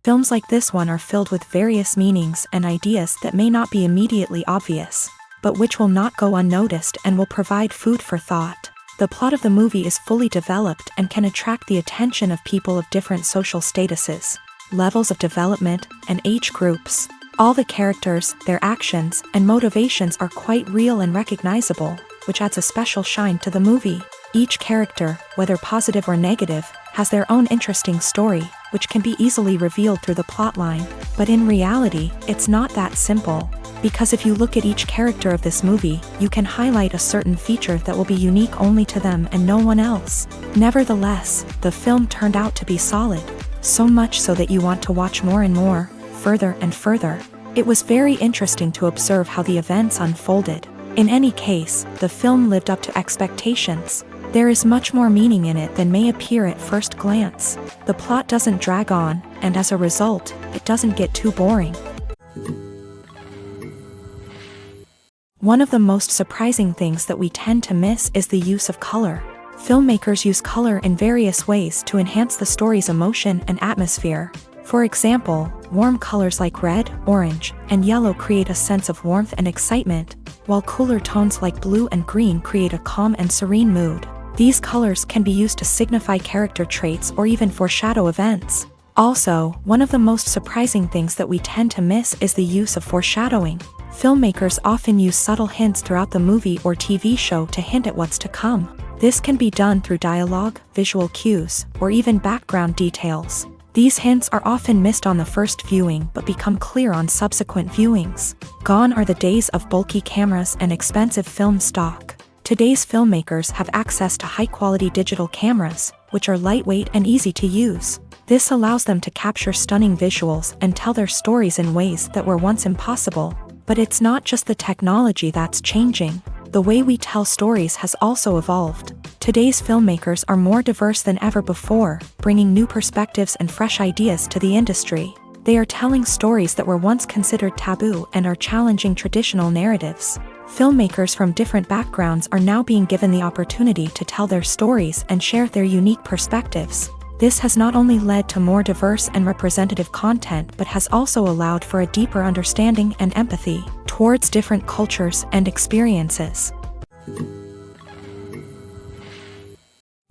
Films like this one are filled with various meanings and ideas that may not be immediately obvious, but which will not go unnoticed and will provide food for thought. The plot of the movie is fully developed and can attract the attention of people of different social statuses, levels of development, and age groups. All the characters, their actions, and motivations are quite real and recognizable, which adds a special shine to the movie. Each character, whether positive or negative, has their own interesting story, which can be easily revealed through the plotline. But in reality, it's not that simple. Because if you look at each character of this movie, you can highlight a certain feature that will be unique only to them and no one else. Nevertheless, the film turned out to be solid. So much so that you want to watch more and more, further and further. It was very interesting to observe how the events unfolded. In any case, the film lived up to expectations. There is much more meaning in it than may appear at first glance. The plot doesn't drag on, and as a result, it doesn't get too boring. One of the most surprising things that we tend to miss is the use of color. Filmmakers use color in various ways to enhance the story's emotion and atmosphere. For example, warm colors like red, orange, and yellow create a sense of warmth and excitement, while cooler tones like blue and green create a calm and serene mood. These colors can be used to signify character traits or even foreshadow events. Also, one of the most surprising things that we tend to miss is the use of foreshadowing. Filmmakers often use subtle hints throughout the movie or TV show to hint at what's to come. This can be done through dialogue, visual cues, or even background details. These hints are often missed on the first viewing but become clear on subsequent viewings. Gone are the days of bulky cameras and expensive film stock. Today's filmmakers have access to high-quality digital cameras, which are lightweight and easy to use. This allows them to capture stunning visuals and tell their stories in ways that were once impossible. But it's not just the technology that's changing. The way we tell stories has also evolved. Today's filmmakers are more diverse than ever before, bringing new perspectives and fresh ideas to the industry. They are telling stories that were once considered taboo and are challenging traditional narratives. Filmmakers from different backgrounds are now being given the opportunity to tell their stories and share their unique perspectives. This has not only led to more diverse and representative content but has also allowed for a deeper understanding and empathy towards different cultures and experiences.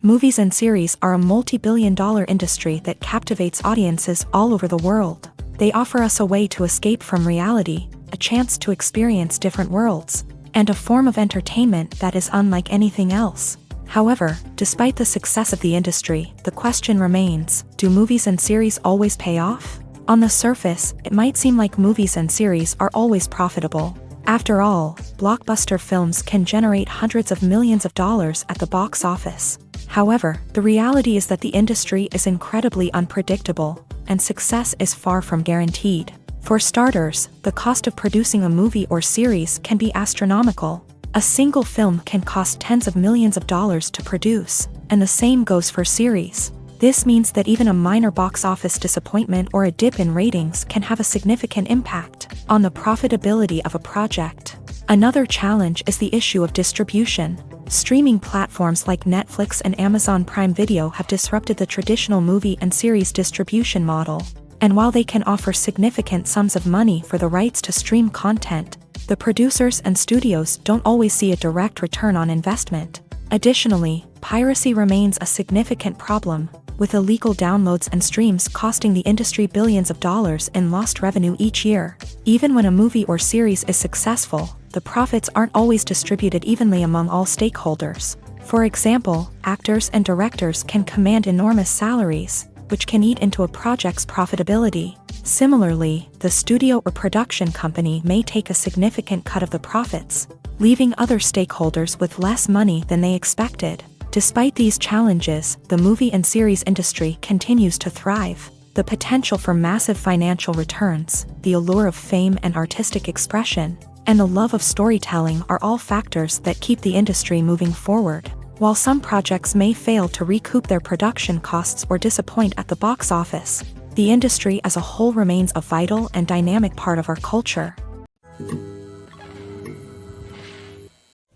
Movies and series are a multi-billion-dollar industry that captivates audiences all over the world. They offer us a way to escape from reality, a chance to experience different worlds, and a form of entertainment that is unlike anything else. However, despite the success of the industry, the question remains, do movies and series always pay off? On the surface, it might seem like movies and series are always profitable. After all, blockbuster films can generate hundreds of millions of dollars at the box office. However, the reality is that the industry is incredibly unpredictable, and success is far from guaranteed. For starters, the cost of producing a movie or series can be astronomical. A single film can cost tens of millions of dollars to produce, and the same goes for series. This means that even a minor box office disappointment or a dip in ratings can have a significant impact on the profitability of a project. Another challenge is the issue of distribution. Streaming platforms like Netflix and Amazon Prime Video have disrupted the traditional movie and series distribution model. And while they can offer significant sums of money for the rights to stream content, the producers and studios don't always see a direct return on investment. Additionally, piracy remains a significant problem, with illegal downloads and streams costing the industry billions of dollars in lost revenue each year. Even when a movie or series is successful, the profits aren't always distributed evenly among all stakeholders. For example, actors and directors can command enormous salaries, which can eat into a project's profitability. Similarly, the studio or production company may take a significant cut of the profits, leaving other stakeholders with less money than they expected. Despite these challenges, the movie and series industry continues to thrive. The potential for massive financial returns, the allure of fame and artistic expression, and the love of storytelling are all factors that keep the industry moving forward. While some projects may fail to recoup their production costs or disappoint at the box office, the industry as a whole remains a vital and dynamic part of our culture.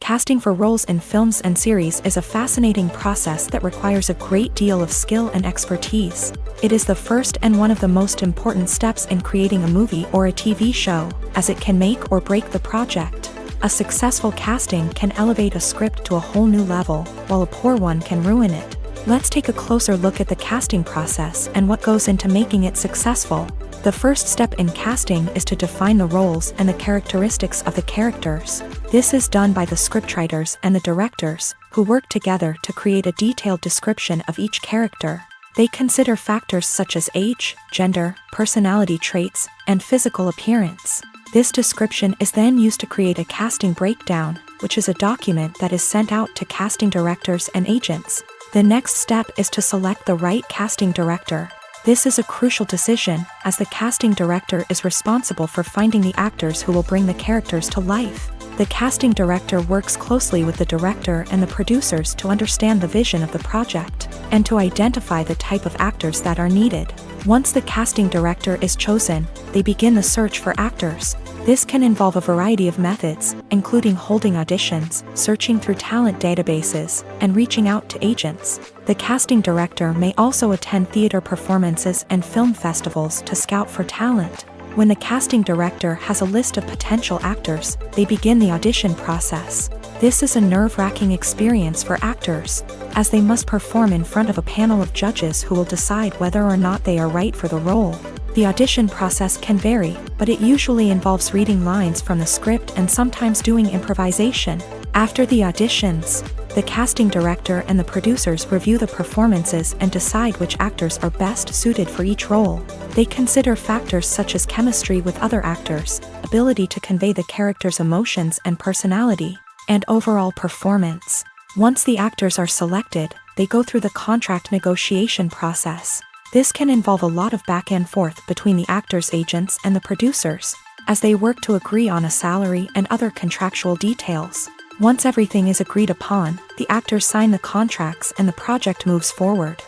Casting for roles in films and series is a fascinating process that requires a great deal of skill and expertise. It is the first and one of the most important steps in creating a movie or a TV show, as it can make or break the project. A successful casting can elevate a script to a whole new level, while a poor one can ruin it. Let's take a closer look at the casting process and what goes into making it successful. The first step in casting is to define the roles and the characteristics of the characters. This is done by the scriptwriters and the directors, who work together to create a detailed description of each character. They consider factors such as age, gender, personality traits, and physical appearance. This description is then used to create a casting breakdown, which is a document that is sent out to casting directors and agents. The next step is to select the right casting director. This is a crucial decision, as the casting director is responsible for finding the actors who will bring the characters to life. The casting director works closely with the director and the producers to understand the vision of the project, and to identify the type of actors that are needed. Once the casting director is chosen, they begin the search for actors. This can involve a variety of methods, including holding auditions, searching through talent databases, and reaching out to agents. The casting director may also attend theater performances and film festivals to scout for talent. When the casting director has a list of potential actors, they begin the audition process. This is a nerve-wracking experience for actors, as they must perform in front of a panel of judges who will decide whether or not they are right for the role. The audition process can vary, but it usually involves reading lines from the script and sometimes doing improvisation. After the auditions, the casting director and the producers review the performances and decide which actors are best suited for each role. They consider factors such as chemistry with other actors, ability to convey the character's emotions and personality, and overall performance. Once the actors are selected, they go through the contract negotiation process. This can involve a lot of back and forth between the actors' agents and the producers, as they work to agree on a salary and other contractual details. Once everything is agreed upon, the actors sign the contracts and the project moves forward.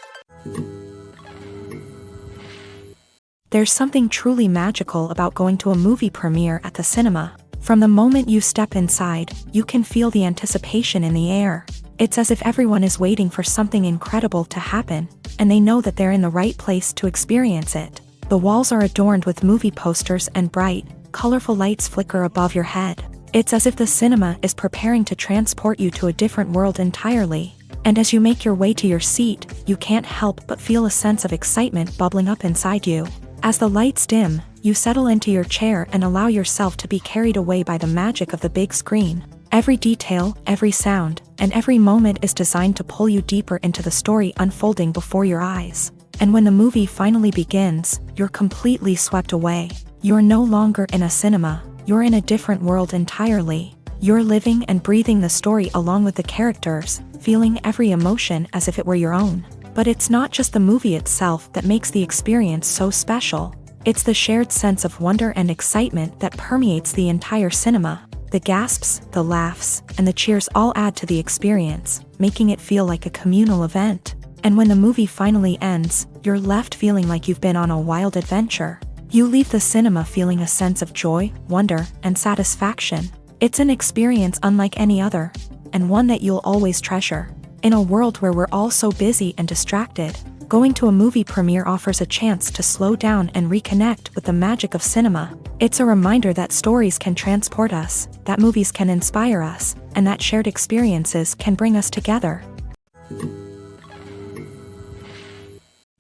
There's something truly magical about going to a movie premiere at the cinema. From the moment you step inside, you can feel the anticipation in the air. It's as if everyone is waiting for something incredible to happen, and they know that they're in the right place to experience it. The walls are adorned with movie posters and bright, colorful lights flicker above your head. It's as if the cinema is preparing to transport you to a different world entirely. And as you make your way to your seat, you can't help but feel a sense of excitement bubbling up inside you. As the lights dim, you settle into your chair and allow yourself to be carried away by the magic of the big screen. Every detail, every sound, and every moment is designed to pull you deeper into the story unfolding before your eyes. And when the movie finally begins, you're completely swept away. You're no longer in a cinema, you're in a different world entirely. You're living and breathing the story along with the characters, feeling every emotion as if it were your own. But it's not just the movie itself that makes the experience so special. It's the shared sense of wonder and excitement that permeates the entire cinema. The gasps, the laughs, and the cheers all add to the experience, making it feel like a communal event. And when the movie finally ends, you're left feeling like you've been on a wild adventure. You leave the cinema feeling a sense of joy, wonder, and satisfaction. It's an experience unlike any other, and one that you'll always treasure. In a world where we're all so busy and distracted, going to a movie premiere offers a chance to slow down and reconnect with the magic of cinema. It's a reminder that stories can transport us, that movies can inspire us, and that shared experiences can bring us together.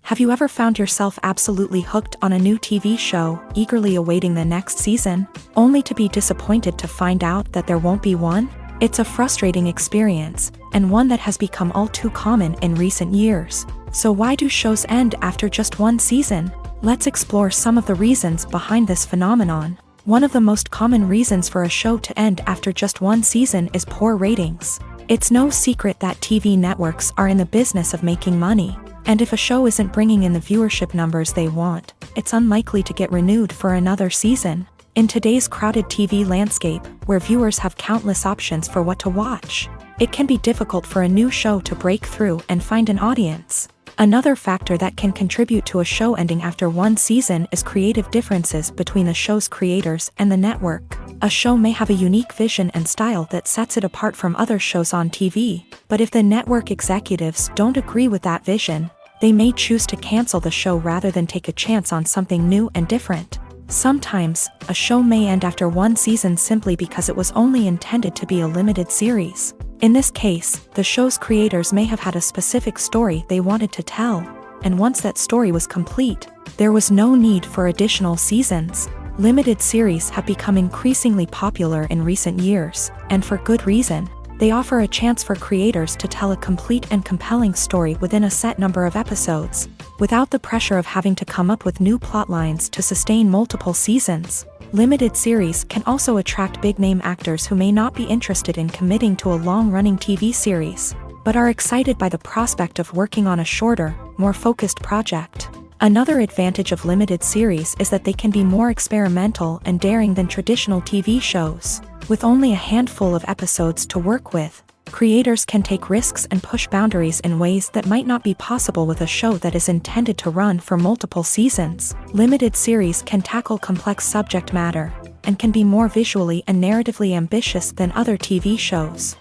Have you ever found yourself absolutely hooked on a new TV show, eagerly awaiting the next season, only to be disappointed to find out that there won't be one? It's a frustrating experience, and one that has become all too common in recent years. So why do shows end after just one season? Let's explore some of the reasons behind this phenomenon. One of the most common reasons for a show to end after just one season is poor ratings. It's no secret that TV networks are in the business of making money, and if a show isn't bringing in the viewership numbers they want, it's unlikely to get renewed for another season. In today's crowded TV landscape, where viewers have countless options for what to watch, it can be difficult for a new show to break through and find an audience. Another factor that can contribute to a show ending after one season is creative differences between the show's creators and the network. A show may have a unique vision and style that sets it apart from other shows on TV, but if the network executives don't agree with that vision, They may choose to cancel the show rather than take a chance on something new and different. Sometimes, a show may end after one season simply because it was only intended to be a limited series. In this case, the show's creators may have had a specific story they wanted to tell, and once that story was complete, there was no need for additional seasons. Limited series have become increasingly popular in recent years, and for good reason. They offer a chance for creators to tell a complete and compelling story within a set number of episodes, without the pressure of having to come up with new plotlines to sustain multiple seasons. Limited series can also attract big-name actors who may not be interested in committing to a long-running TV series, but are excited by the prospect of working on a shorter, more focused project. Another advantage of limited series is that they can be more experimental and daring than traditional TV shows. With only a handful of episodes to work with, creators can take risks and push boundaries in ways that might not be possible with a show that is intended to run for multiple seasons. Limited series can tackle complex subject matter, and can be more visually and narratively ambitious than other TV shows.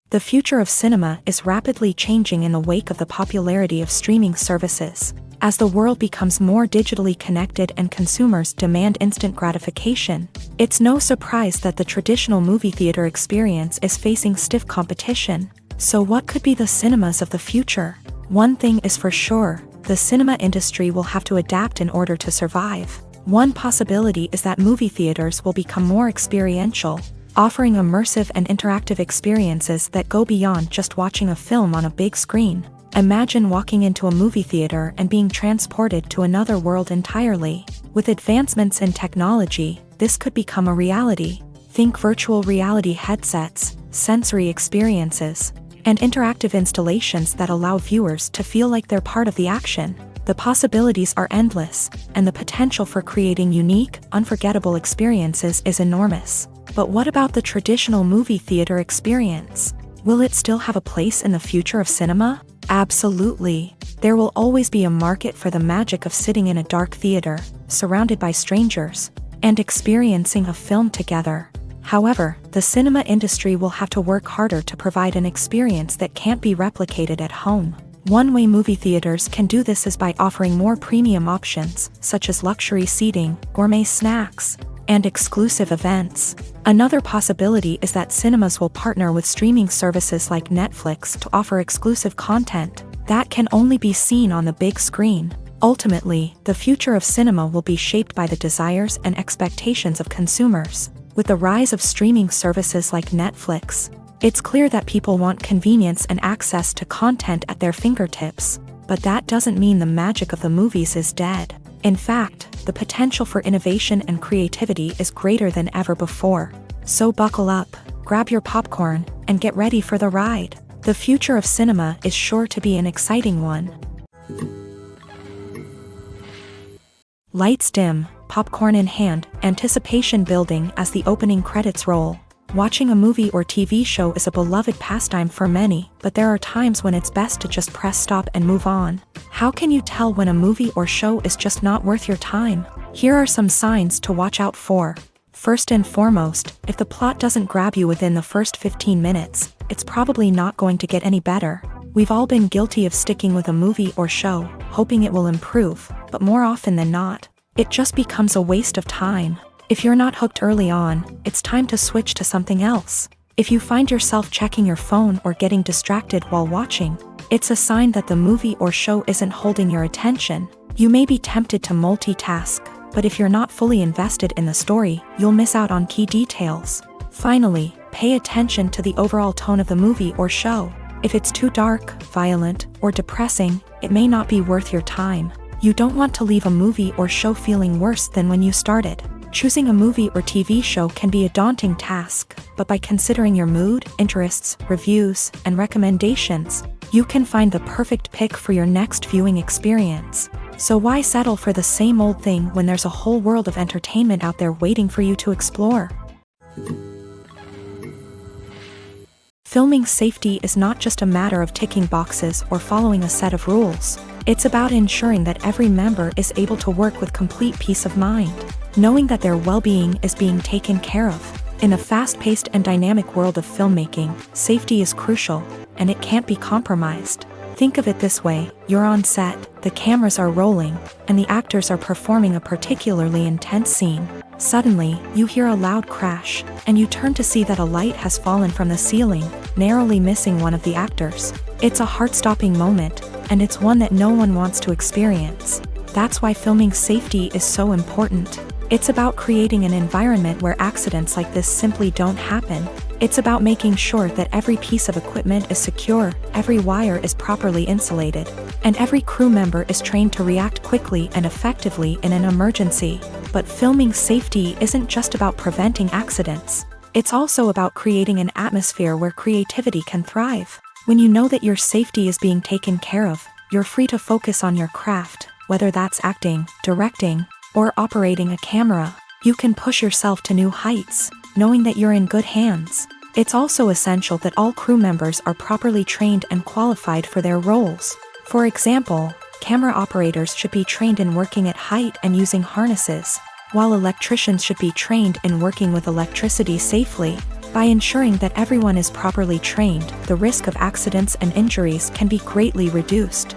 The future of cinema is rapidly changing in the wake of the popularity of streaming services. As the world becomes more digitally connected and consumers demand instant gratification, it's no surprise that the traditional movie theater experience is facing stiff competition. So what could be the cinemas of the future? One thing is for sure, the cinema industry will have to adapt in order to survive. One possibility is that movie theaters will become more experiential, offering immersive and interactive experiences that go beyond just watching a film on a big screen. Imagine walking into a movie theater and being transported to another world entirely. With advancements in technology, this could become a reality. Think virtual reality headsets, sensory experiences, and interactive installations that allow viewers to feel like they're part of the action. The possibilities are endless, and the potential for creating unique, unforgettable experiences is enormous. But what about the traditional movie theater experience? Will it still have a place in the future of cinema? Absolutely. There will always be a market for the magic of sitting in a dark theater, surrounded by strangers, and experiencing a film together. However, the cinema industry will have to work harder to provide an experience that can't be replicated at home. One way movie theaters can do this is by offering more premium options, such as luxury seating, gourmet snacks, and exclusive events. Another possibility is that cinemas will partner with streaming services like Netflix to offer exclusive content that can only be seen on the big screen. Ultimately, the future of cinema will be shaped by the desires and expectations of consumers. With the rise of streaming services like Netflix, it's clear that people want convenience and access to content at their fingertips, but that doesn't mean the magic of the movies is dead. In fact, the potential for innovation and creativity is greater than ever before. So buckle up, grab your popcorn, and get ready for the ride. The future of cinema is sure to be an exciting one. Lights dim, popcorn in hand, anticipation building as the opening credits roll. Watching a movie or TV show is a beloved pastime for many, but there are times when it's best to just press stop and move on. How can you tell when a movie or show is just not worth your time? Here are some signs to watch out for. First and foremost, if the plot doesn't grab you within the first 15 minutes, it's probably not going to get any better. We've all been guilty of sticking with a movie or show, hoping it will improve, but more often than not, it just becomes a waste of time. If you're not hooked early on, it's time to switch to something else. If you find yourself checking your phone or getting distracted while watching, it's a sign that the movie or show isn't holding your attention. You may be tempted to multitask, but if you're not fully invested in the story, you'll miss out on key details. Finally, pay attention to the overall tone of the movie or show. If it's too dark, violent, or depressing, it may not be worth your time. You don't want to leave a movie or show feeling worse than when you started. Choosing a movie or TV show can be a daunting task, but by considering your mood, interests, reviews, and recommendations, you can find the perfect pick for your next viewing experience. So why settle for the same old thing when there's a whole world of entertainment out there waiting for you to explore? Filming safety is not just a matter of ticking boxes or following a set of rules. It's about ensuring that every member is able to work with complete peace of mind, knowing that their well-being is being taken care of. In a fast-paced and dynamic world of filmmaking, safety is crucial, and it can't be compromised. Think of it this way: you're on set, the cameras are rolling, and the actors are performing a particularly intense scene. Suddenly, you hear a loud crash, and you turn to see that a light has fallen from the ceiling, narrowly missing one of the actors. It's a heart-stopping moment, and it's one that no one wants to experience. That's why filming safety is so important. It's about creating an environment where accidents like this simply don't happen. It's about making sure that every piece of equipment is secure, every wire is properly insulated, and every crew member is trained to react quickly and effectively in an emergency. But filming safety isn't just about preventing accidents. It's also about creating an atmosphere where creativity can thrive. When you know that your safety is being taken care of, you're free to focus on your craft, whether that's acting, directing, or operating a camera. You can push yourself to new heights, knowing that you're in good hands. It's also essential that all crew members are properly trained and qualified for their roles. For example, camera operators should be trained in working at height and using harnesses, while electricians should be trained in working with electricity safely. By ensuring that everyone is properly trained, the risk of accidents and injuries can be greatly reduced.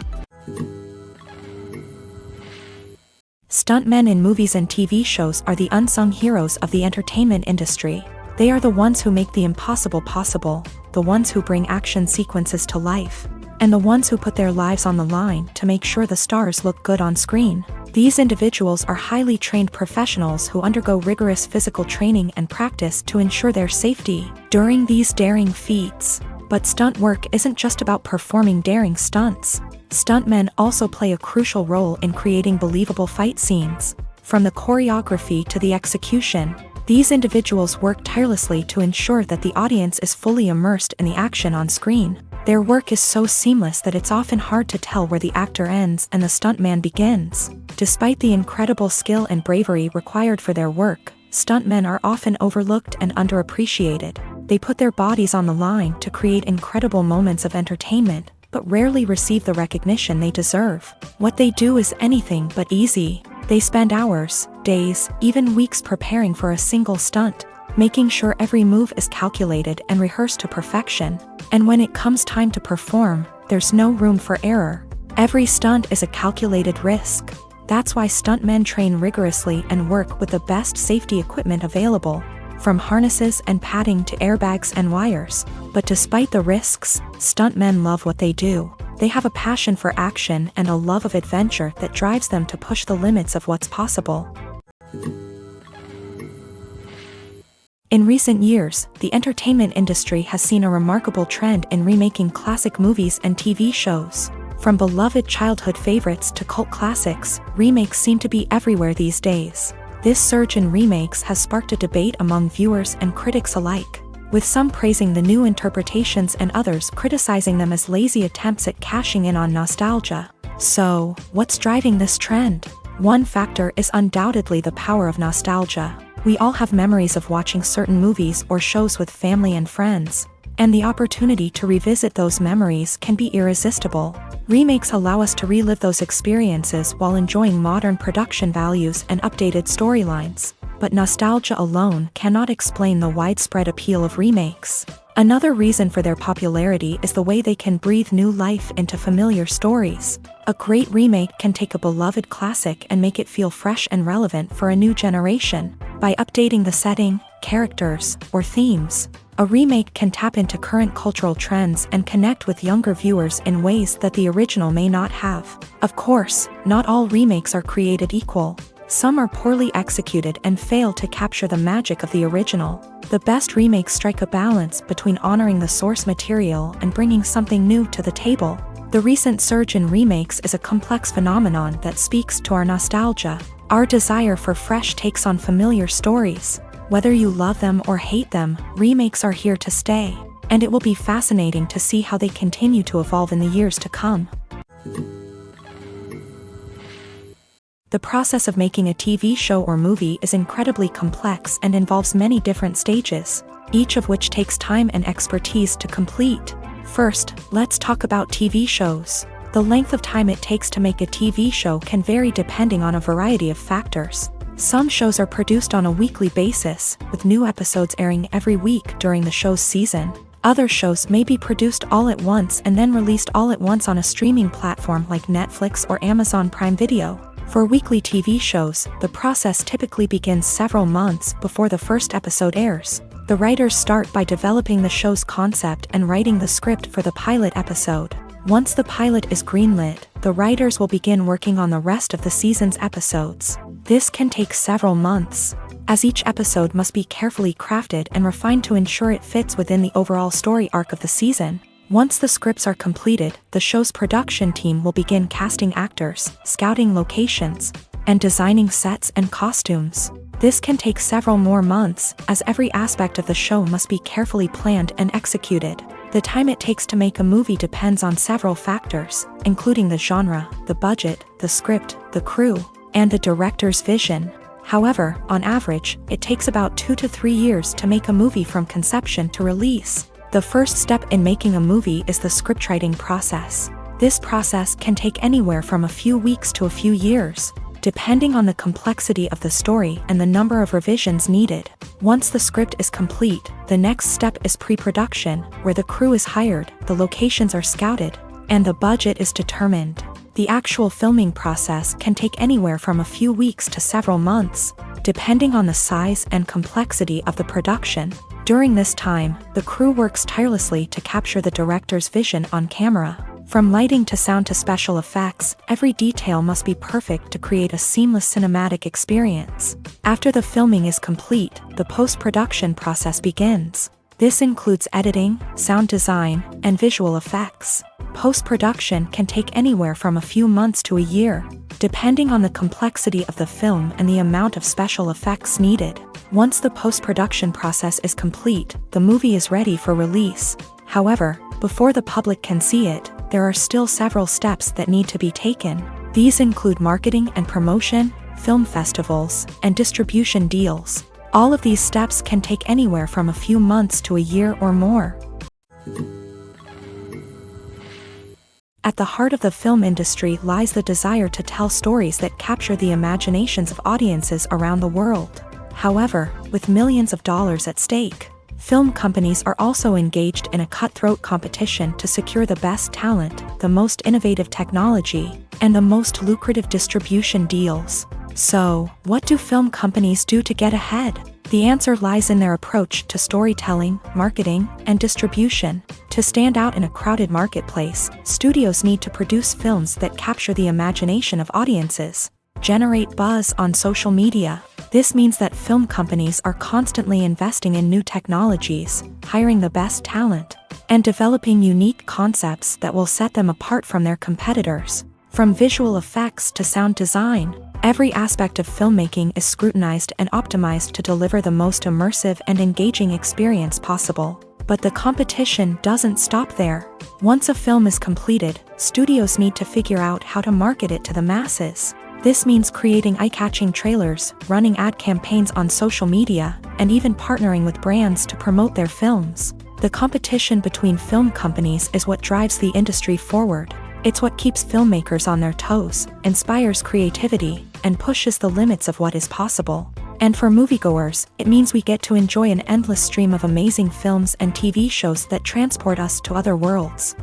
Stuntmen in movies and TV shows are the unsung heroes of the entertainment industry. They are the ones who make the impossible possible, the ones who bring action sequences to life, and the ones who put their lives on the line to make sure the stars look good on screen. These individuals are highly trained professionals who undergo rigorous physical training and practice to ensure their safety during these daring feats. But stunt work isn't just about performing daring stunts. Stuntmen also play a crucial role in creating believable fight scenes. From the choreography to the execution, these individuals work tirelessly to ensure that the audience is fully immersed in the action on screen. Their work is so seamless that it's often hard to tell where the actor ends and the stuntman begins. Despite the incredible skill and bravery required for their work, stuntmen are often overlooked and underappreciated. They put their bodies on the line to create incredible moments of entertainment, but rarely receive the recognition they deserve. What they do is anything but easy. They spend hours, days, even weeks preparing for a single stunt, making sure every move is calculated and rehearsed to perfection. And when it comes time to perform, there's no room for error. Every stunt is a calculated risk. That's why stuntmen train rigorously and work with the best safety equipment available, from harnesses and padding to airbags and wires. But despite the risks, stuntmen love what they do. They have a passion for action and a love of adventure that drives them to push the limits of what's possible. In recent years, the entertainment industry has seen a remarkable trend in remaking classic movies and TV shows. From beloved childhood favorites to cult classics, remakes seem to be everywhere these days. This surge in remakes has sparked a debate among viewers and critics alike, with some praising the new interpretations and others criticizing them as lazy attempts at cashing in on nostalgia. So, what's driving this trend? One factor is undoubtedly the power of nostalgia. We all have memories of watching certain movies or shows with family and friends, and the opportunity to revisit those memories can be irresistible. Remakes allow us to relive those experiences while enjoying modern production values and updated storylines. But nostalgia alone cannot explain the widespread appeal of remakes. Another reason for their popularity is the way they can breathe new life into familiar stories. A great remake can take a beloved classic and make it feel fresh and relevant for a new generation. By updating the setting, characters, or themes, a remake can tap into current cultural trends and connect with younger viewers in ways that the original may not have. Of course, not all remakes are created equal. Some are poorly executed and fail to capture the magic of the original. The best remakes strike a balance between honoring the source material and bringing something new to the table. The recent surge in remakes is a complex phenomenon that speaks to our nostalgia, our desire for fresh takes on familiar stories. Whether you love them or hate them, remakes are here to stay, and it will be fascinating to see how they continue to evolve in the years to come. The process of making a TV show or movie is incredibly complex and involves many different stages, each of which takes time and expertise to complete. First, let's talk about TV shows. The length of time it takes to make a TV show can vary depending on a variety of factors. Some shows are produced on a weekly basis, with new episodes airing every week during the show's season. Other shows may be produced all at once and then released all at once on a streaming platform like Netflix or Amazon Prime Video. For weekly TV shows, the process typically begins several months before the first episode airs. The writers start by developing the show's concept and writing the script for the pilot episode. Once the pilot is greenlit, the writers will begin working on the rest of the season's episodes. This can take several months, as each episode must be carefully crafted and refined to ensure it fits within the overall story arc of the season. Once the scripts are completed, the show's production team will begin casting actors, scouting locations, and designing sets and costumes. This can take several more months, as every aspect of the show must be carefully planned and executed. The time it takes to make a movie depends on several factors, including the genre, the budget, the script, the crew, and the director's vision. However, on average, it takes about 2 to 3 years to make a movie from conception to release. The first step in making a movie is the scriptwriting process. This process can take anywhere from a few weeks to a few years, depending on the complexity of the story and the number of revisions needed. Once the script is complete, the next step is pre-production, where the crew is hired, the locations are scouted, and the budget is determined. The actual filming process can take anywhere from a few weeks to several months, depending on the size and complexity of the production. During this time, the crew works tirelessly to capture the director's vision on camera. From lighting to sound to special effects, every detail must be perfect to create a seamless cinematic experience. After the filming is complete, the post-production process begins. This includes editing, sound design, and visual effects. Post-production can take anywhere from a few months to a year, depending on the complexity of the film and the amount of special effects needed. Once the post-production process is complete, the movie is ready for release. However, before the public can see it, there are still several steps that need to be taken. These include marketing and promotion, film festivals, and distribution deals. All of these steps can take anywhere from a few months to a year or more. At the heart of the film industry lies the desire to tell stories that capture the imaginations of audiences around the world. However, with millions of dollars at stake, film companies are also engaged in a cutthroat competition to secure the best talent, the most innovative technology, and the most lucrative distribution deals. So, what do film companies do to get ahead? The answer lies in their approach to storytelling, marketing, and distribution. To stand out in a crowded marketplace, studios need to produce films that capture the imagination of audiences, generate buzz on social media. This means that film companies are constantly investing in new technologies, hiring the best talent, and developing unique concepts that will set them apart from their competitors. From visual effects to sound design, every aspect of filmmaking is scrutinized and optimized to deliver the most immersive and engaging experience possible. But the competition doesn't stop there. Once a film is completed, studios need to figure out how to market it to the masses. This means creating eye-catching trailers, running ad campaigns on social media, and even partnering with brands to promote their films. The competition between film companies is what drives the industry forward. It's what keeps filmmakers on their toes, inspires creativity, and pushes the limits of what is possible. And for moviegoers, it means we get to enjoy an endless stream of amazing films and TV shows that transport us to other worlds.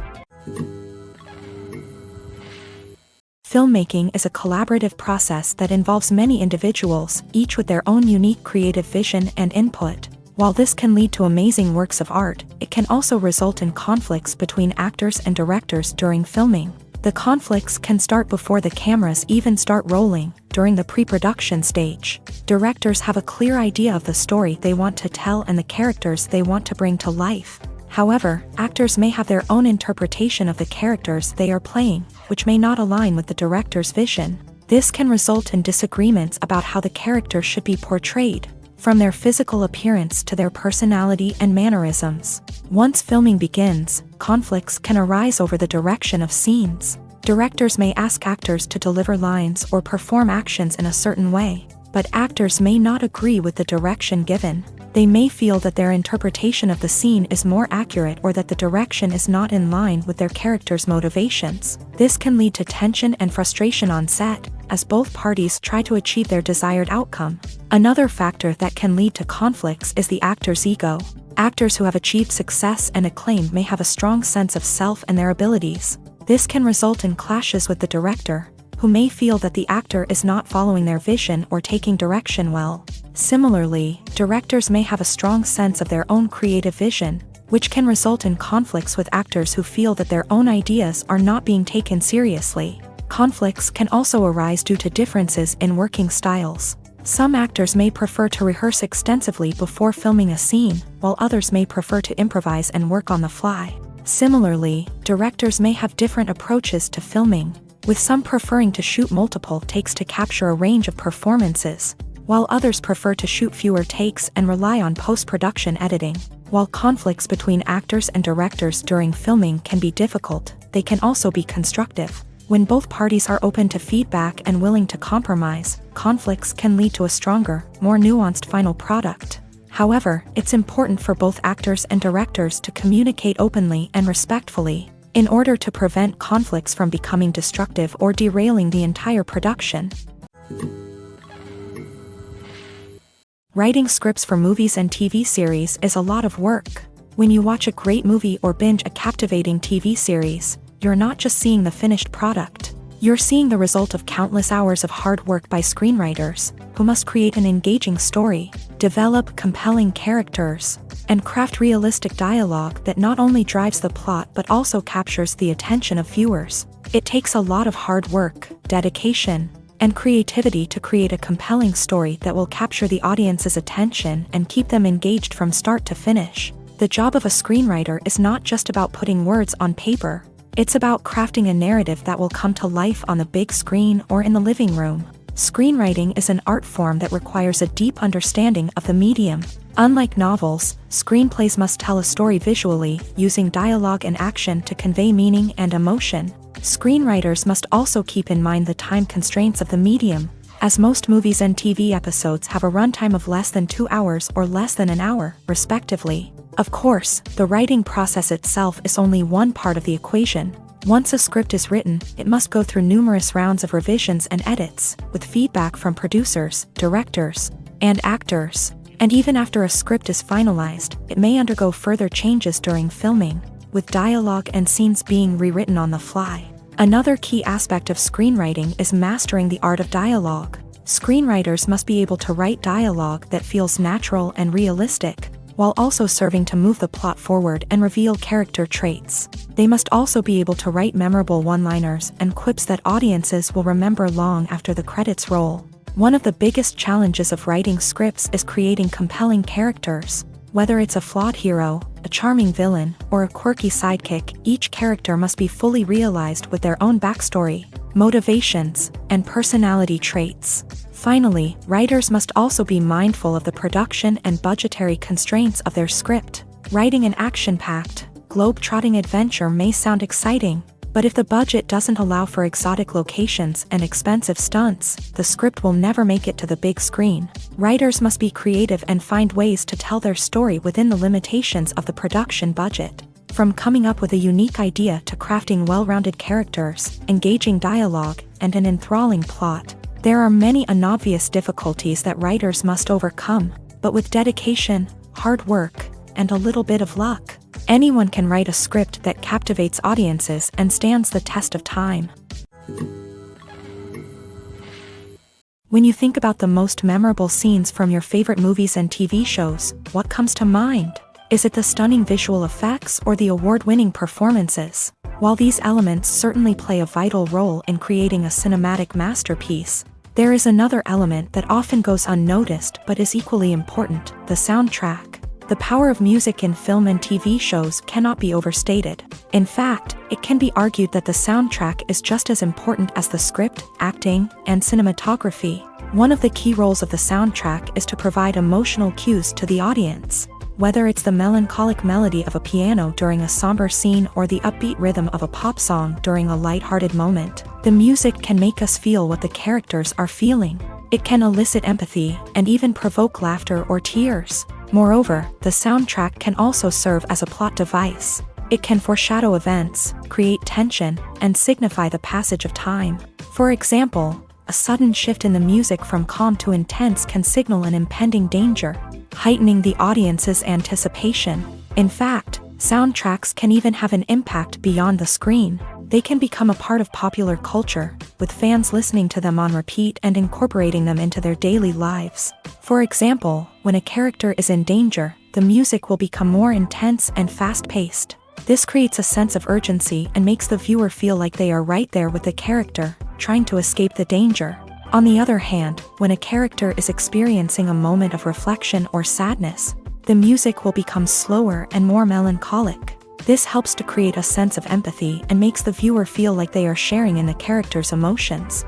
Filmmaking is a collaborative process that involves many individuals, each with their own unique creative vision and input. While this can lead to amazing works of art, it can also result in conflicts between actors and directors during filming. The conflicts can start before the cameras even start rolling, during the pre-production stage. Directors have a clear idea of the story they want to tell and the characters they want to bring to life. However, actors may have their own interpretation of the characters they are playing, which may not align with the director's vision. This can result in disagreements about how the character should be portrayed, from their physical appearance to their personality and mannerisms. Once filming begins, conflicts can arise over the direction of scenes. Directors may ask actors to deliver lines or perform actions in a certain way, but actors may not agree with the direction given. They may feel that their interpretation of the scene is more accurate or that the direction is not in line with their character's motivations. This can lead to tension and frustration on set, as both parties try to achieve their desired outcome. Another factor that can lead to conflicts is the actor's ego. Actors who have achieved success and acclaim may have a strong sense of self and their abilities. This can result in clashes with the director, who may feel that the actor is not following their vision or taking direction well. Similarly, directors may have a strong sense of their own creative vision, which can result in conflicts with actors who feel that their own ideas are not being taken seriously. Conflicts can also arise due to differences in working styles. Some actors may prefer to rehearse extensively before filming a scene, while others may prefer to improvise and work on the fly. Similarly, directors may have different approaches to filming, with some preferring to shoot multiple takes to capture a range of performances, while others prefer to shoot fewer takes and rely on post-production editing. While conflicts between actors and directors during filming can be difficult, they can also be constructive. When both parties are open to feedback and willing to compromise, conflicts can lead to a stronger, more nuanced final product. However, it's important for both actors and directors to communicate openly and respectfully, in order to prevent conflicts from becoming destructive or derailing the entire production. Writing scripts for movies and TV series is a lot of work. When you watch a great movie or binge a captivating TV series, you're not just seeing the finished product. You're seeing the result of countless hours of hard work by screenwriters, who must create an engaging story, develop compelling characters, and craft realistic dialogue that not only drives the plot but also captures the attention of viewers. It takes a lot of hard work, dedication, and creativity to create a compelling story that will capture the audience's attention and keep them engaged from start to finish. The job of a screenwriter is not just about putting words on paper. It's about crafting a narrative that will come to life on the big screen or in the living room. Screenwriting is an art form that requires a deep understanding of the medium. Unlike novels, screenplays must tell a story visually, using dialogue and action to convey meaning and emotion. Screenwriters must also keep in mind the time constraints of the medium, as most movies and TV episodes have a runtime of less than 2 hours or less than an hour, respectively. Of course, the writing process itself is only one part of the equation. Once a script is written, it must go through numerous rounds of revisions and edits, with feedback from producers, directors, and actors. And even after a script is finalized, it may undergo further changes during filming, with dialogue and scenes being rewritten on the fly. Another key aspect of screenwriting is mastering the art of dialogue. Screenwriters must be able to write dialogue that feels natural and realistic, while also serving to move the plot forward and reveal character traits. They must also be able to write memorable one-liners and quips that audiences will remember long after the credits roll. One of the biggest challenges of writing scripts is creating compelling characters. Whether it's a flawed hero, a charming villain, or a quirky sidekick, each character must be fully realized with their own backstory, motivations, and personality traits. Finally, writers must also be mindful of the production and budgetary constraints of their script. Writing an action-packed, globe-trotting adventure may sound exciting, but if the budget doesn't allow for exotic locations and expensive stunts, the script will never make it to the big screen. Writers must be creative and find ways to tell their story within the limitations of the production budget. From coming up with a unique idea to crafting well-rounded characters, engaging dialogue, and an enthralling plot, there are many unobvious difficulties that writers must overcome, but with dedication, hard work, and a little bit of luck, anyone can write a script that captivates audiences and stands the test of time. When you think about the most memorable scenes from your favorite movies and TV shows, what comes to mind? Is it the stunning visual effects or the award-winning performances? While these elements certainly play a vital role in creating a cinematic masterpiece, there is another element that often goes unnoticed but is equally important: the soundtrack. The power of music in film and TV shows cannot be overstated. In fact, it can be argued that the soundtrack is just as important as the script, acting, and cinematography. One of the key roles of the soundtrack is to provide emotional cues to the audience. Whether it's the melancholic melody of a piano during a somber scene or the upbeat rhythm of a pop song during a lighthearted moment, the music can make us feel what the characters are feeling. It can elicit empathy and even provoke laughter or tears. Moreover, the soundtrack can also serve as a plot device. It can foreshadow events, create tension, and signify the passage of time. For example, a sudden shift in the music from calm to intense can signal an impending danger, heightening the audience's anticipation. In fact, soundtracks can even have an impact beyond the screen. They can become a part of popular culture, with fans listening to them on repeat and incorporating them into their daily lives. For example, when a character is in danger, the music will become more intense and fast-paced. This creates a sense of urgency and makes the viewer feel like they are right there with the character, trying to escape the danger. On the other hand, when a character is experiencing a moment of reflection or sadness, the music will become slower and more melancholic. This helps to create a sense of empathy and makes the viewer feel like they are sharing in the character's emotions.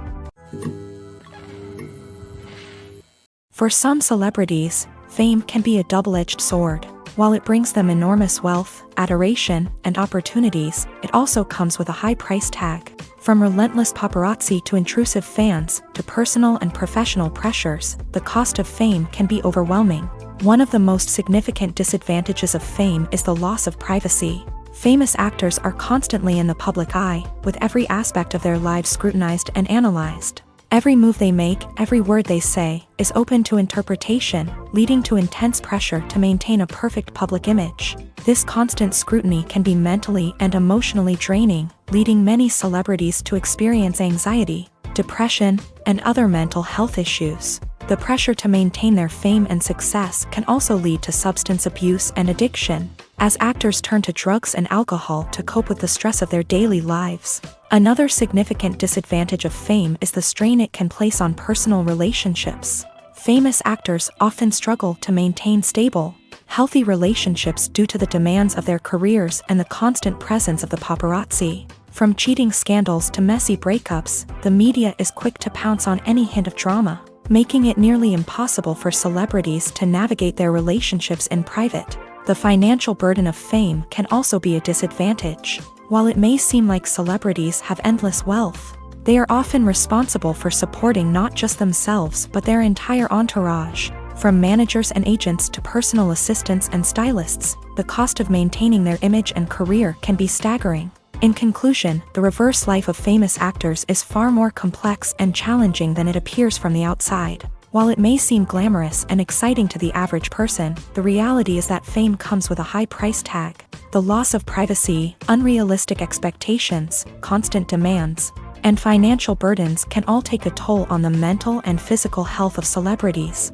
For some celebrities, fame can be a double-edged sword. While it brings them enormous wealth, adoration, and opportunities, it also comes with a high price tag. From relentless paparazzi to intrusive fans, to personal and professional pressures, the cost of fame can be overwhelming. One of the most significant disadvantages of fame is the loss of privacy. Famous actors are constantly in the public eye, with every aspect of their lives scrutinized and analyzed. Every move they make, every word they say, is open to interpretation, leading to intense pressure to maintain a perfect public image. This constant scrutiny can be mentally and emotionally draining, leading many celebrities to experience anxiety, depression, and other mental health issues. The pressure to maintain their fame and success can also lead to substance abuse and addiction, as actors turn to drugs and alcohol to cope with the stress of their daily lives. Another significant disadvantage of fame is the strain it can place on personal relationships. Famous actors often struggle to maintain stable, healthy relationships due to the demands of their careers and the constant presence of the paparazzi. From cheating scandals to messy breakups, the media is quick to pounce on any hint of drama, making it nearly impossible for celebrities to navigate their relationships in private. The financial burden of fame can also be a disadvantage. While it may seem like celebrities have endless wealth, they are often responsible for supporting not just themselves but their entire entourage. From managers and agents to personal assistants and stylists, the cost of maintaining their image and career can be staggering. In conclusion, the reverse life of famous actors is far more complex and challenging than it appears from the outside. While it may seem glamorous and exciting to the average person, the reality is that fame comes with a high price tag. The loss of privacy, unrealistic expectations, constant demands, and financial burdens can all take a toll on the mental and physical health of celebrities.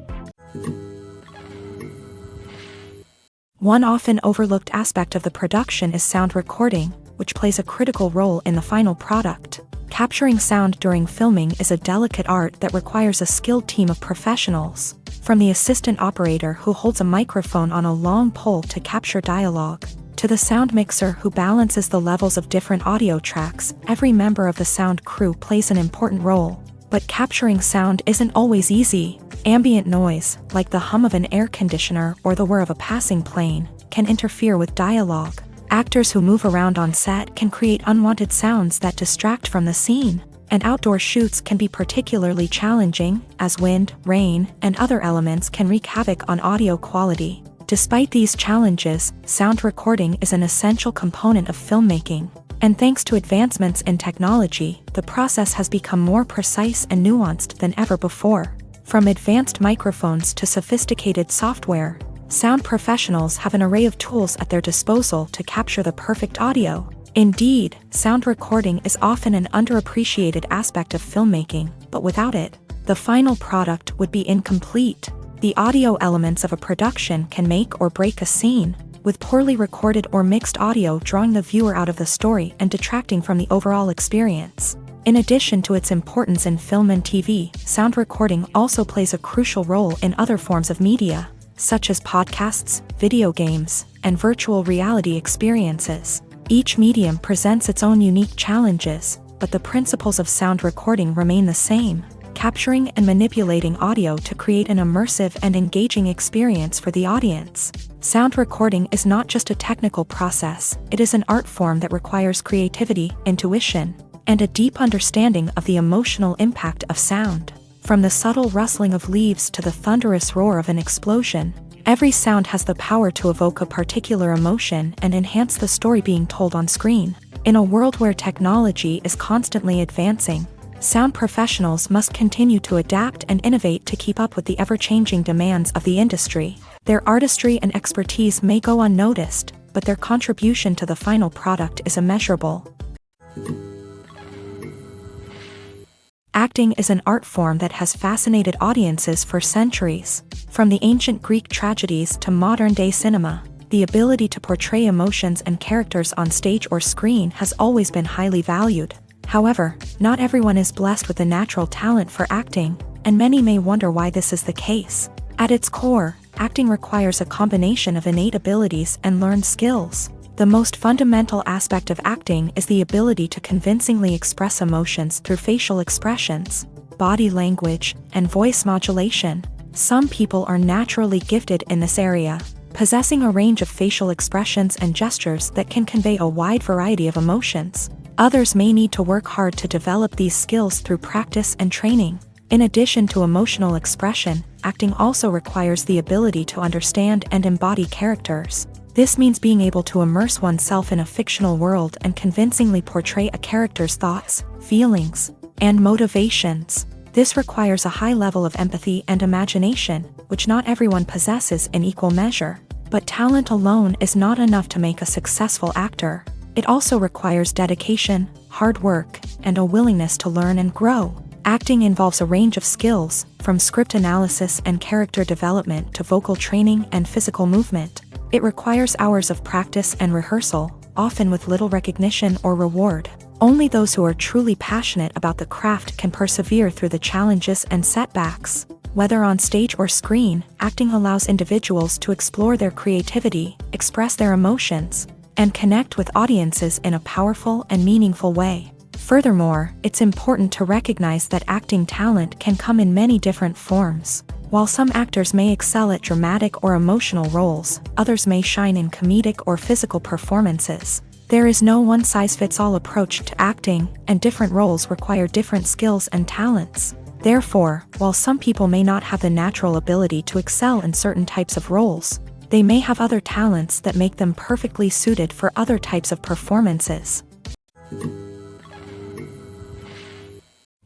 One often overlooked aspect of the production is sound recording, which plays a critical role in the final product. Capturing sound during filming is a delicate art that requires a skilled team of professionals. From the assistant operator who holds a microphone on a long pole to capture dialogue, to the sound mixer who balances the levels of different audio tracks, every member of the sound crew plays an important role. But capturing sound isn't always easy. Ambient noise, like the hum of an air conditioner or the whir of a passing plane, can interfere with dialogue. Actors who move around on set can create unwanted sounds that distract from the scene, and outdoor shoots can be particularly challenging, as wind, rain, and other elements can wreak havoc on audio quality. Despite these challenges, sound recording is an essential component of filmmaking, and thanks to advancements in technology, the process has become more precise and nuanced than ever before. From advanced microphones to sophisticated software, sound professionals have an array of tools at their disposal to capture the perfect audio. Indeed, sound recording is often an underappreciated aspect of filmmaking, but without it, the final product would be incomplete. The audio elements of a production can make or break a scene, with poorly recorded or mixed audio drawing the viewer out of the story and detracting from the overall experience. In addition to its importance in film and TV, sound recording also plays a crucial role in other forms of media, such as podcasts, video games, and virtual reality experiences. Each medium presents its own unique challenges, but the principles of sound recording remain the same: capturing and manipulating audio to create an immersive and engaging experience for the audience. Sound recording is not just a technical process, it is an art form that requires creativity, intuition, and a deep understanding of the emotional impact of sound. From the subtle rustling of leaves to the thunderous roar of an explosion, every sound has the power to evoke a particular emotion and enhance the story being told on screen. In a world where technology is constantly advancing, Sound professionals must continue to adapt and innovate to keep up with the ever-changing demands of the industry. Their artistry and expertise may go unnoticed, but their contribution to the final product is immeasurable. Acting is an art form that has fascinated audiences for centuries. From the ancient Greek tragedies to modern-day cinema, the ability to portray emotions and characters on stage or screen has always been highly valued. However, not everyone is blessed with the natural talent for acting, and many may wonder why this is the case. At its core, acting requires a combination of innate abilities and learned skills. The most fundamental aspect of acting is the ability to convincingly express emotions through facial expressions, body language, and voice modulation. Some people are naturally gifted in this area, possessing a range of facial expressions and gestures that can convey a wide variety of emotions. Others may need to work hard to develop these skills through practice and training. In addition to emotional expression, acting also requires the ability to understand and embody characters. This means being able to immerse oneself in a fictional world and convincingly portray a character's thoughts, feelings, and motivations. This requires a high level of empathy and imagination, which not everyone possesses in equal measure. But talent alone is not enough to make a successful actor. It also requires dedication, hard work, and a willingness to learn and grow. Acting involves a range of skills, from script analysis and character development to vocal training and physical movement. It requires hours of practice and rehearsal, often with little recognition or reward. Only those who are truly passionate about the craft can persevere through the challenges and setbacks. Whether on stage or screen, acting allows individuals to explore their creativity, express their emotions, and connect with audiences in a powerful and meaningful way. Furthermore, it's important to recognize that acting talent can come in many different forms. While some actors may excel at dramatic or emotional roles, others may shine in comedic or physical performances. There is no one-size-fits-all approach to acting, and different roles require different skills and talents. Therefore, while some people may not have the natural ability to excel in certain types of roles, they may have other talents that make them perfectly suited for other types of performances.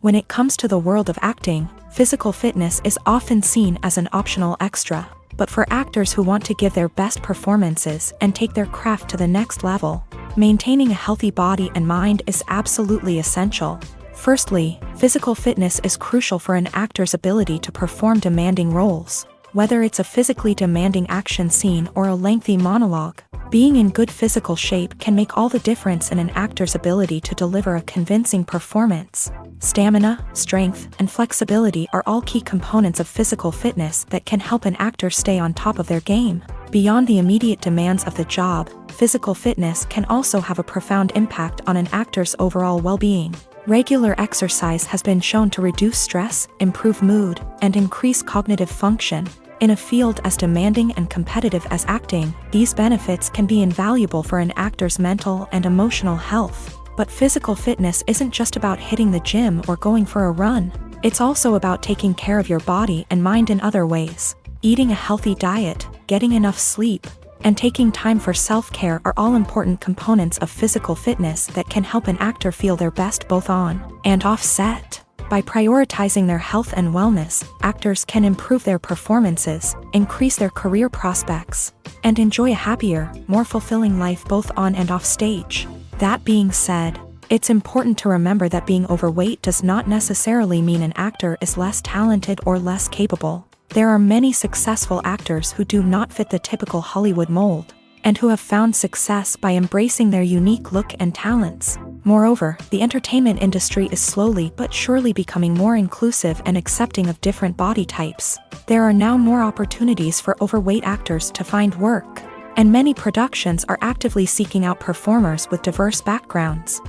When it comes to the world of acting, physical fitness is often seen as an optional extra. But for actors who want to give their best performances and take their craft to the next level, maintaining a healthy body and mind is absolutely essential. Firstly, physical fitness is crucial for an actor's ability to perform demanding roles. Whether it's a physically demanding action scene or a lengthy monologue, being in good physical shape can make all the difference in an actor's ability to deliver a convincing performance. Stamina, strength, and flexibility are all key components of physical fitness that can help an actor stay on top of their game. Beyond the immediate demands of the job, physical fitness can also have a profound impact on an actor's overall well-being. Regular exercise has been shown to reduce stress, improve mood, and increase cognitive function. In a field as demanding and competitive as acting, these benefits can be invaluable for an actor's mental and emotional health. But physical fitness isn't just about hitting the gym or going for a run. It's also about taking care of your body and mind in other ways. Eating a healthy diet, getting enough sleep, and taking time for self-care are all important components of physical fitness that can help an actor feel their best both on and off set. By prioritizing their health and wellness, actors can improve their performances, increase their career prospects, and enjoy a happier, more fulfilling life both on and off stage. That being said, it's important to remember that being overweight does not necessarily mean an actor is less talented or less capable. There are many successful actors who do not fit the typical Hollywood mold, and who have found success by embracing their unique look and talents. Moreover, the entertainment industry is slowly but surely becoming more inclusive and accepting of different body types. There are now more opportunities for overweight actors to find work, and many productions are actively seeking out performers with diverse backgrounds.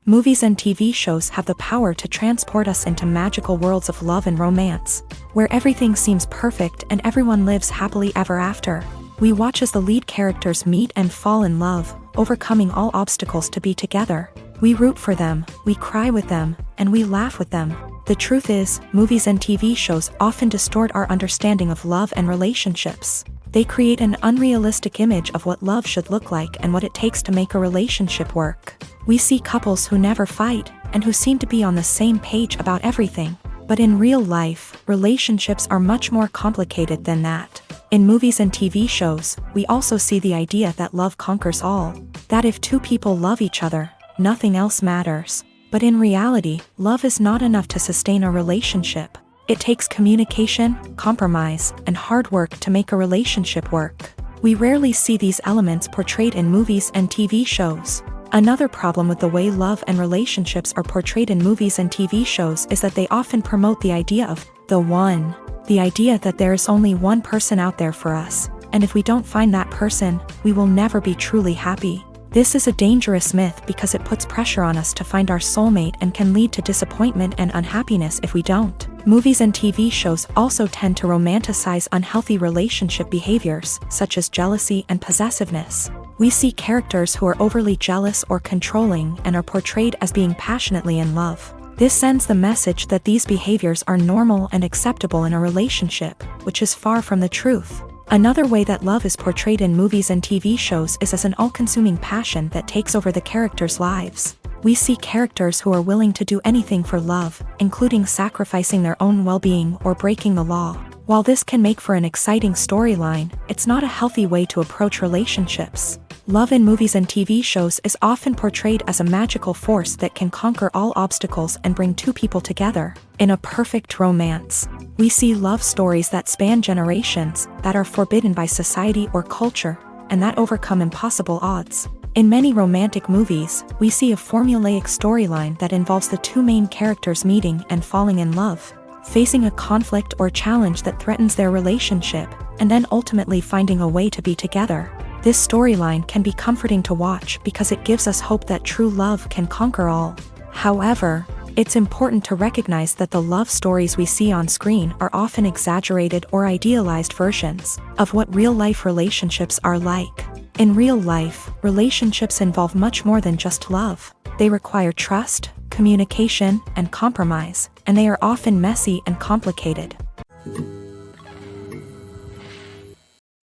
Movies and TV shows have the power to transport us into magical worlds of love and romance, where everything seems perfect and everyone lives happily ever after. We watch as the lead characters meet and fall in love, overcoming all obstacles to be together. We root for them, we cry with them, and we laugh with them. The truth is, movies and TV shows often distort our understanding of love and relationships. They create an unrealistic image of what love should look like and what it takes to make a relationship work. We see couples who never fight, and who seem to be on the same page about everything. But in real life, relationships are much more complicated than that. In movies and TV shows, we also see the idea that love conquers all. That if two people love each other, nothing else matters. But in reality, love is not enough to sustain a relationship. It takes communication, compromise, and hard work to make a relationship work. We rarely see these elements portrayed in movies and TV shows. Another problem with the way love and relationships are portrayed in movies and TV shows is that they often promote the idea of the one. The idea that there is only one person out there for us, and if we don't find that person, we will never be truly happy. This is a dangerous myth because it puts pressure on us to find our soulmate and can lead to disappointment and unhappiness if we don't. Movies and TV shows also tend to romanticize unhealthy relationship behaviors, such as jealousy and possessiveness. We see characters who are overly jealous or controlling and are portrayed as being passionately in love. This sends the message that these behaviors are normal and acceptable in a relationship, which is far from the truth. Another way that love is portrayed in movies and TV shows is as an all-consuming passion that takes over the characters' lives. We see characters who are willing to do anything for love, including sacrificing their own well-being or breaking the law. While this can make for an exciting storyline, it's not a healthy way to approach relationships. Love in movies and TV shows is often portrayed as a magical force that can conquer all obstacles and bring two people together in a perfect romance. We see love stories that span generations, that are forbidden by society or culture, and that overcome impossible odds. In many romantic movies, we see a formulaic storyline that involves the two main characters meeting and falling in love, facing a conflict or challenge that threatens their relationship, and then ultimately finding a way to be together. This storyline can be comforting to watch because it gives us hope that true love can conquer all. However, it's important to recognize that the love stories we see on screen are often exaggerated or idealized versions of what real-life relationships are like. In real life, relationships involve much more than just love. They require trust, communication, and compromise, and they are often messy and complicated.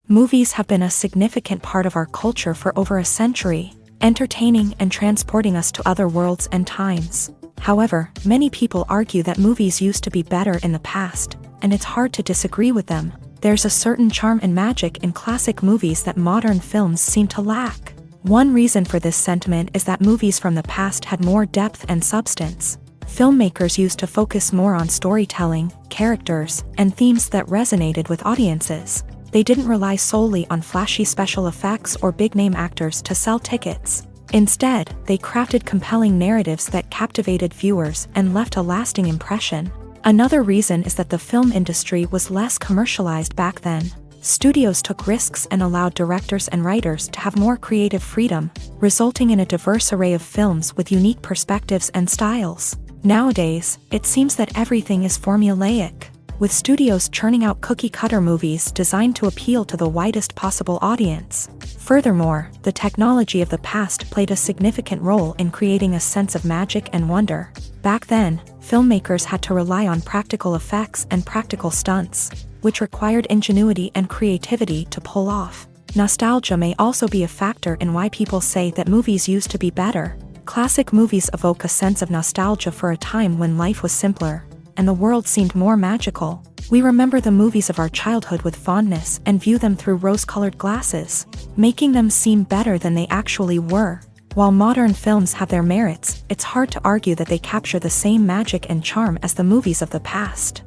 Movies have been a significant part of our culture for over a century, entertaining and transporting us to other worlds and times. However, many people argue that movies used to be better in the past, and it's hard to disagree with them. There's a certain charm and magic in classic movies that modern films seem to lack. One reason for this sentiment is that movies from the past had more depth and substance. Filmmakers used to focus more on storytelling, characters, and themes that resonated with audiences. They didn't rely solely on flashy special effects or big-name actors to sell tickets. Instead, they crafted compelling narratives that captivated viewers and left a lasting impression. Another reason is that the film industry was less commercialized back then. Studios took risks and allowed directors and writers to have more creative freedom, resulting in a diverse array of films with unique perspectives and styles. Nowadays, it seems that everything is formulaic, with studios churning out cookie-cutter movies designed to appeal to the widest possible audience. Furthermore, the technology of the past played a significant role in creating a sense of magic and wonder. Back then, filmmakers had to rely on practical effects and practical stunts, which required ingenuity and creativity to pull off. Nostalgia may also be a factor in why people say that movies used to be better. Classic movies evoke a sense of nostalgia for a time when life was simpler, and the world seemed more magical. We remember the movies of our childhood with fondness and view them through rose-colored glasses, making them seem better than they actually were. While modern films have their merits, it's hard to argue that they capture the same magic and charm as the movies of the past.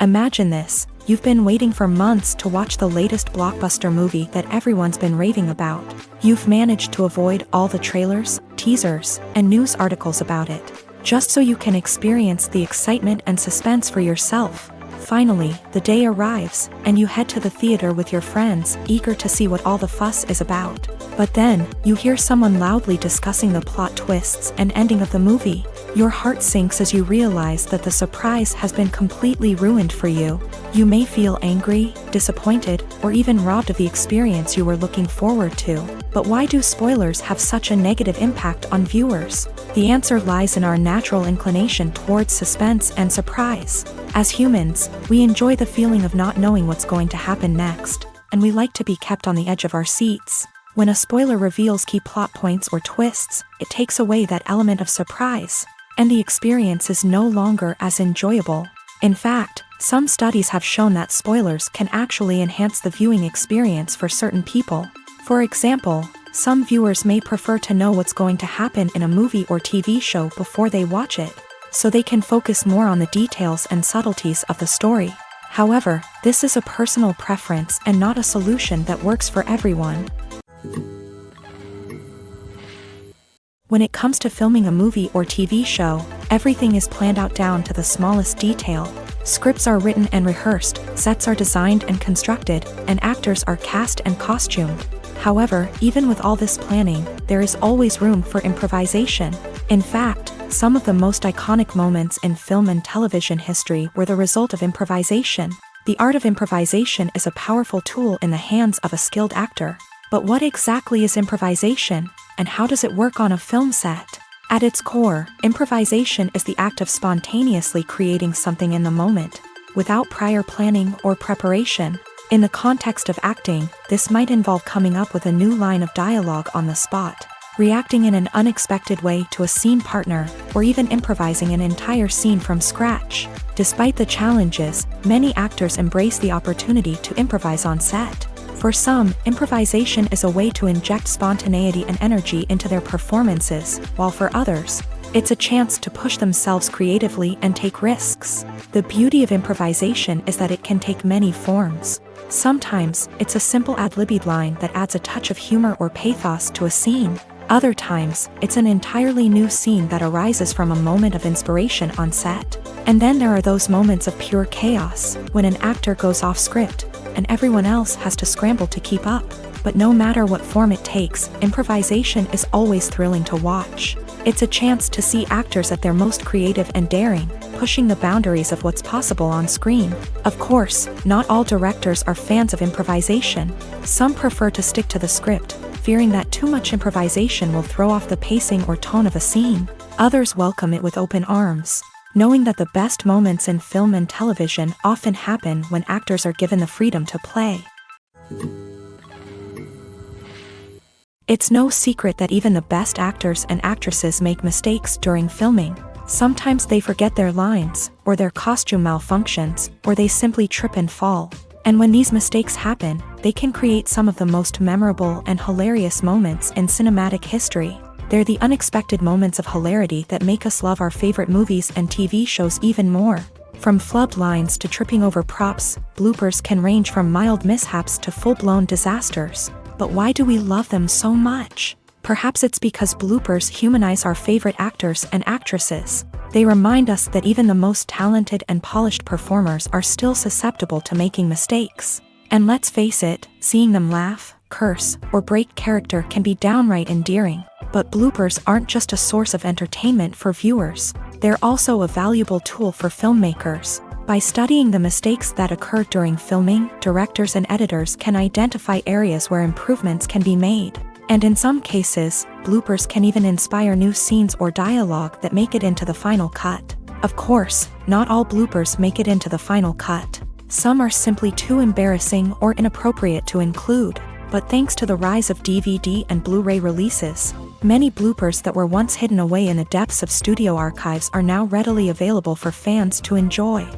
Imagine this: you've been waiting for months to watch the latest blockbuster movie that everyone's been raving about. You've managed to avoid all the trailers, teasers, and news articles about it, just so you can experience the excitement and suspense for yourself. Finally, the day arrives, and you head to the theater with your friends, eager to see what all the fuss is about. But then, you hear someone loudly discussing the plot twists and ending of the movie. Your heart sinks as you realize that the surprise has been completely ruined for you. You may feel angry, disappointed, or even robbed of the experience you were looking forward to. But why do spoilers have such a negative impact on viewers? The answer lies in our natural inclination towards suspense and surprise. As humans, we enjoy the feeling of not knowing what's going to happen next, and we like to be kept on the edge of our seats. When a spoiler reveals key plot points or twists, it takes away that element of surprise, and the experience is no longer as enjoyable. In fact, some studies have shown that spoilers can actually enhance the viewing experience for certain people. For example, some viewers may prefer to know what's going to happen in a movie or TV show before they watch it, so they can focus more on the details and subtleties of the story. However, this is a personal preference and not a solution that works for everyone. When it comes to filming a movie or TV show, everything is planned out down to the smallest detail. Scripts are written and rehearsed, sets are designed and constructed, and actors are cast and costumed. However, even with all this planning, there is always room for improvisation. In fact, some of the most iconic moments in film and television history were the result of improvisation. The art of improvisation is a powerful tool in the hands of a skilled actor. But what exactly is improvisation, and how does it work on a film set? At its core, improvisation is the act of spontaneously creating something in the moment, without prior planning or preparation. In the context of acting, this might involve coming up with a new line of dialogue on the spot, reacting in an unexpected way to a scene partner, or even improvising an entire scene from scratch. Despite the challenges, many actors embrace the opportunity to improvise on set. For some, improvisation is a way to inject spontaneity and energy into their performances, while for others, it's a chance to push themselves creatively and take risks. The beauty of improvisation is that it can take many forms. Sometimes, it's a simple ad-libbed line that adds a touch of humor or pathos to a scene. Other times, it's an entirely new scene that arises from a moment of inspiration on set. And then there are those moments of pure chaos, when an actor goes off script, and everyone else has to scramble to keep up. But no matter what form it takes, improvisation is always thrilling to watch. It's a chance to see actors at their most creative and daring, pushing the boundaries of what's possible on screen. Of course, not all directors are fans of improvisation. Some prefer to stick to the script, fearing that too much improvisation will throw off the pacing or tone of a scene. Others welcome it with open arms, knowing that the best moments in film and television often happen when actors are given the freedom to play. It's no secret that even the best actors and actresses make mistakes during filming. Sometimes they forget their lines, or their costume malfunctions, or they simply trip and fall. And when these mistakes happen, they can create some of the most memorable and hilarious moments in cinematic history. They're the unexpected moments of hilarity that make us love our favorite movies and TV shows even more. From flubbed lines to tripping over props, bloopers can range from mild mishaps to full-blown disasters. But why do we love them so much? Perhaps it's because bloopers humanize our favorite actors and actresses. They remind us that even the most talented and polished performers are still susceptible to making mistakes. And let's face it, seeing them laugh, curse, or break character can be downright endearing. But bloopers aren't just a source of entertainment for viewers. They're also a valuable tool for filmmakers. By studying the mistakes that occur during filming, directors and editors can identify areas where improvements can be made. And in some cases, bloopers can even inspire new scenes or dialogue that make it into the final cut. Of course, not all bloopers make it into the final cut. Some are simply too embarrassing or inappropriate to include. But thanks to the rise of DVD and Blu-ray releases, many bloopers that were once hidden away in the depths of studio archives are now readily available for fans to enjoy.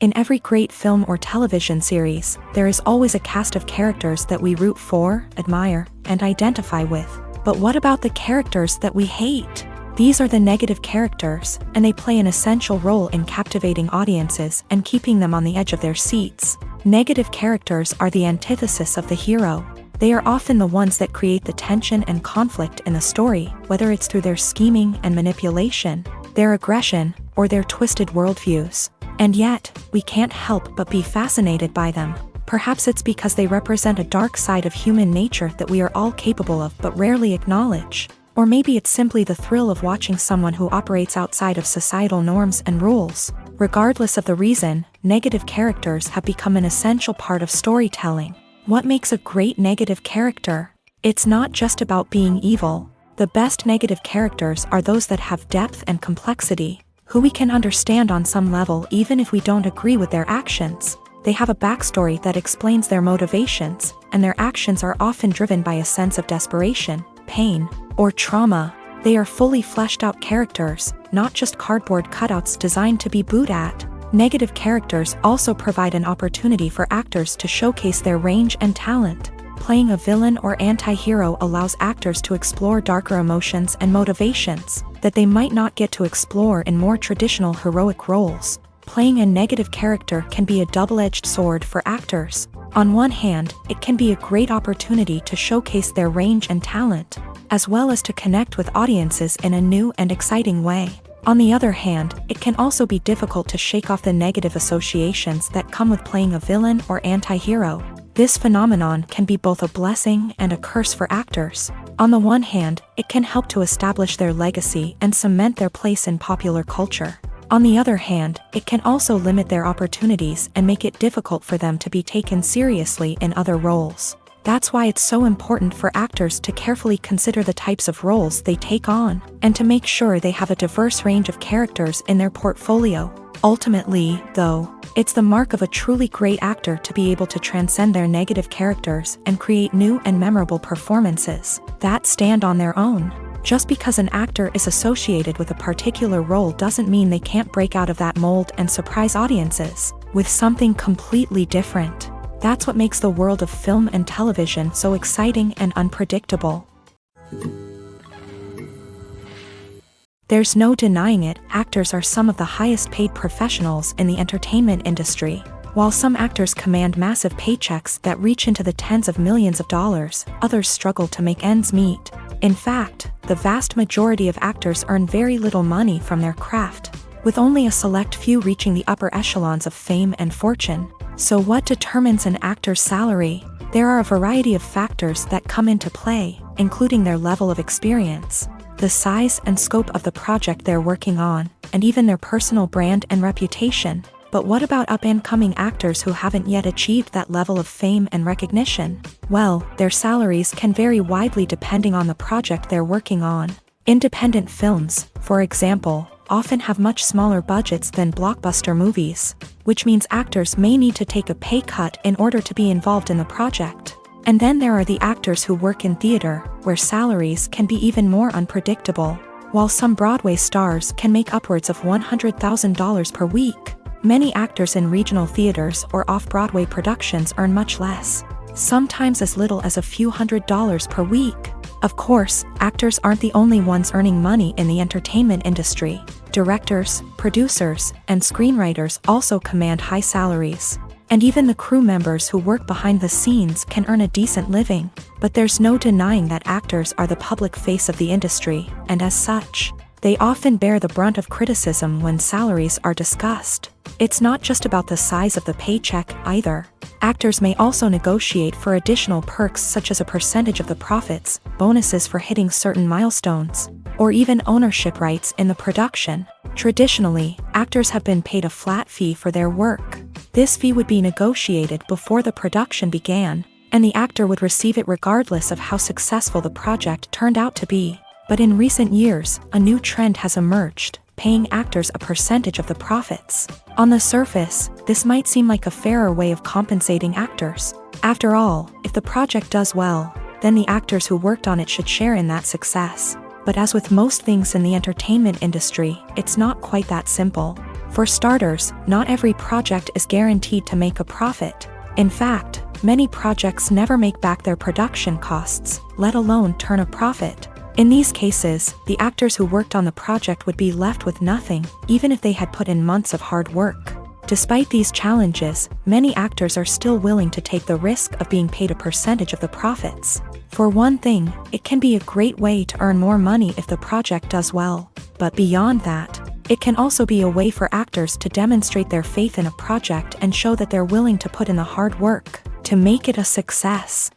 In every great film or television series, there is always a cast of characters that we root for, admire, and identify with. But what about the characters that we hate? These are the negative characters, and they play an essential role in captivating audiences and keeping them on the edge of their seats. Negative characters are the antithesis of the hero. They are often the ones that create the tension and conflict in the story, whether it's through their scheming and manipulation, their aggression, or their twisted worldviews. And yet, we can't help but be fascinated by them. Perhaps it's because they represent a dark side of human nature that we are all capable of but rarely acknowledge. Or maybe it's simply the thrill of watching someone who operates outside of societal norms and rules. Regardless of the reason, negative characters have become an essential part of storytelling. What makes a great negative character? It's not just about being evil. The best negative characters are those that have depth and complexity, who we can understand on some level even if we don't agree with their actions. They have a backstory that explains their motivations, and their actions are often driven by a sense of desperation, pain, or trauma. They are fully fleshed out characters, not just cardboard cutouts designed to be booed at. Negative characters also provide an opportunity for actors to showcase their range and talent. Playing a villain or anti-hero allows actors to explore darker emotions and motivations that they might not get to explore in more traditional heroic roles. Playing a negative character can be a double-edged sword for actors. On one hand, it can be a great opportunity to showcase their range and talent, as well as to connect with audiences in a new and exciting way. On the other hand, it can also be difficult to shake off the negative associations that come with playing a villain or anti-hero. This phenomenon can be both a blessing and a curse for actors. On the one hand, it can help to establish their legacy and cement their place in popular culture. On the other hand, it can also limit their opportunities and make it difficult for them to be taken seriously in other roles. That's why it's so important for actors to carefully consider the types of roles they take on, and to make sure they have a diverse range of characters in their portfolio. Ultimately, though, it's the mark of a truly great actor to be able to transcend their negative characters and create new and memorable performances that stand on their own. Just because an actor is associated with a particular role doesn't mean they can't break out of that mold and surprise audiences with something completely different. That's what makes the world of film and television so exciting and unpredictable. There's no denying it, actors are some of the highest paid professionals in the entertainment industry. While some actors command massive paychecks that reach into the tens of millions of dollars, others struggle to make ends meet. In fact, the vast majority of actors earn very little money from their craft, with only a select few reaching the upper echelons of fame and fortune. So what determines an actor's salary? There are a variety of factors that come into play, including their level of experience, the size and scope of the project they're working on, and even their personal brand and reputation. But what about up-and-coming actors who haven't yet achieved that level of fame and recognition? Well, their salaries can vary widely depending on the project they're working on. Independent films, for example, often have much smaller budgets than blockbuster movies, which means actors may need to take a pay cut in order to be involved in the project. And then there are the actors who work in theater, where salaries can be even more unpredictable. While some Broadway stars can make upwards of $100,000 per week, many actors in regional theaters or off-Broadway productions earn much less, sometimes as little as a few $100s per week. Of course, actors aren't the only ones earning money in the entertainment industry. Directors, producers, and screenwriters also command high salaries. And even the crew members who work behind the scenes can earn a decent living. But there's no denying that actors are the public face of the industry, and as such, they often bear the brunt of criticism when salaries are discussed. It's not just about the size of the paycheck, either. Actors may also negotiate for additional perks such as a percentage of the profits, bonuses for hitting certain milestones, or even ownership rights in the production. Traditionally, actors have been paid a flat fee for their work. This fee would be negotiated before the production began, and the actor would receive it regardless of how successful the project turned out to be. But in recent years, a new trend has emerged, paying actors a percentage of the profits. On the surface, this might seem like a fairer way of compensating actors. After all, if the project does well, then the actors who worked on it should share in that success. But as with most things in the entertainment industry, it's not quite that simple. For starters, not every project is guaranteed to make a profit. In fact, many projects never make back their production costs, let alone turn a profit. In these cases, the actors who worked on the project would be left with nothing, even if they had put in months of hard work. Despite these challenges, many actors are still willing to take the risk of being paid a percentage of the profits. For one thing, it can be a great way to earn more money if the project does well. But beyond that, it can also be a way for actors to demonstrate their faith in a project and show that they're willing to put in the hard work to make it a success.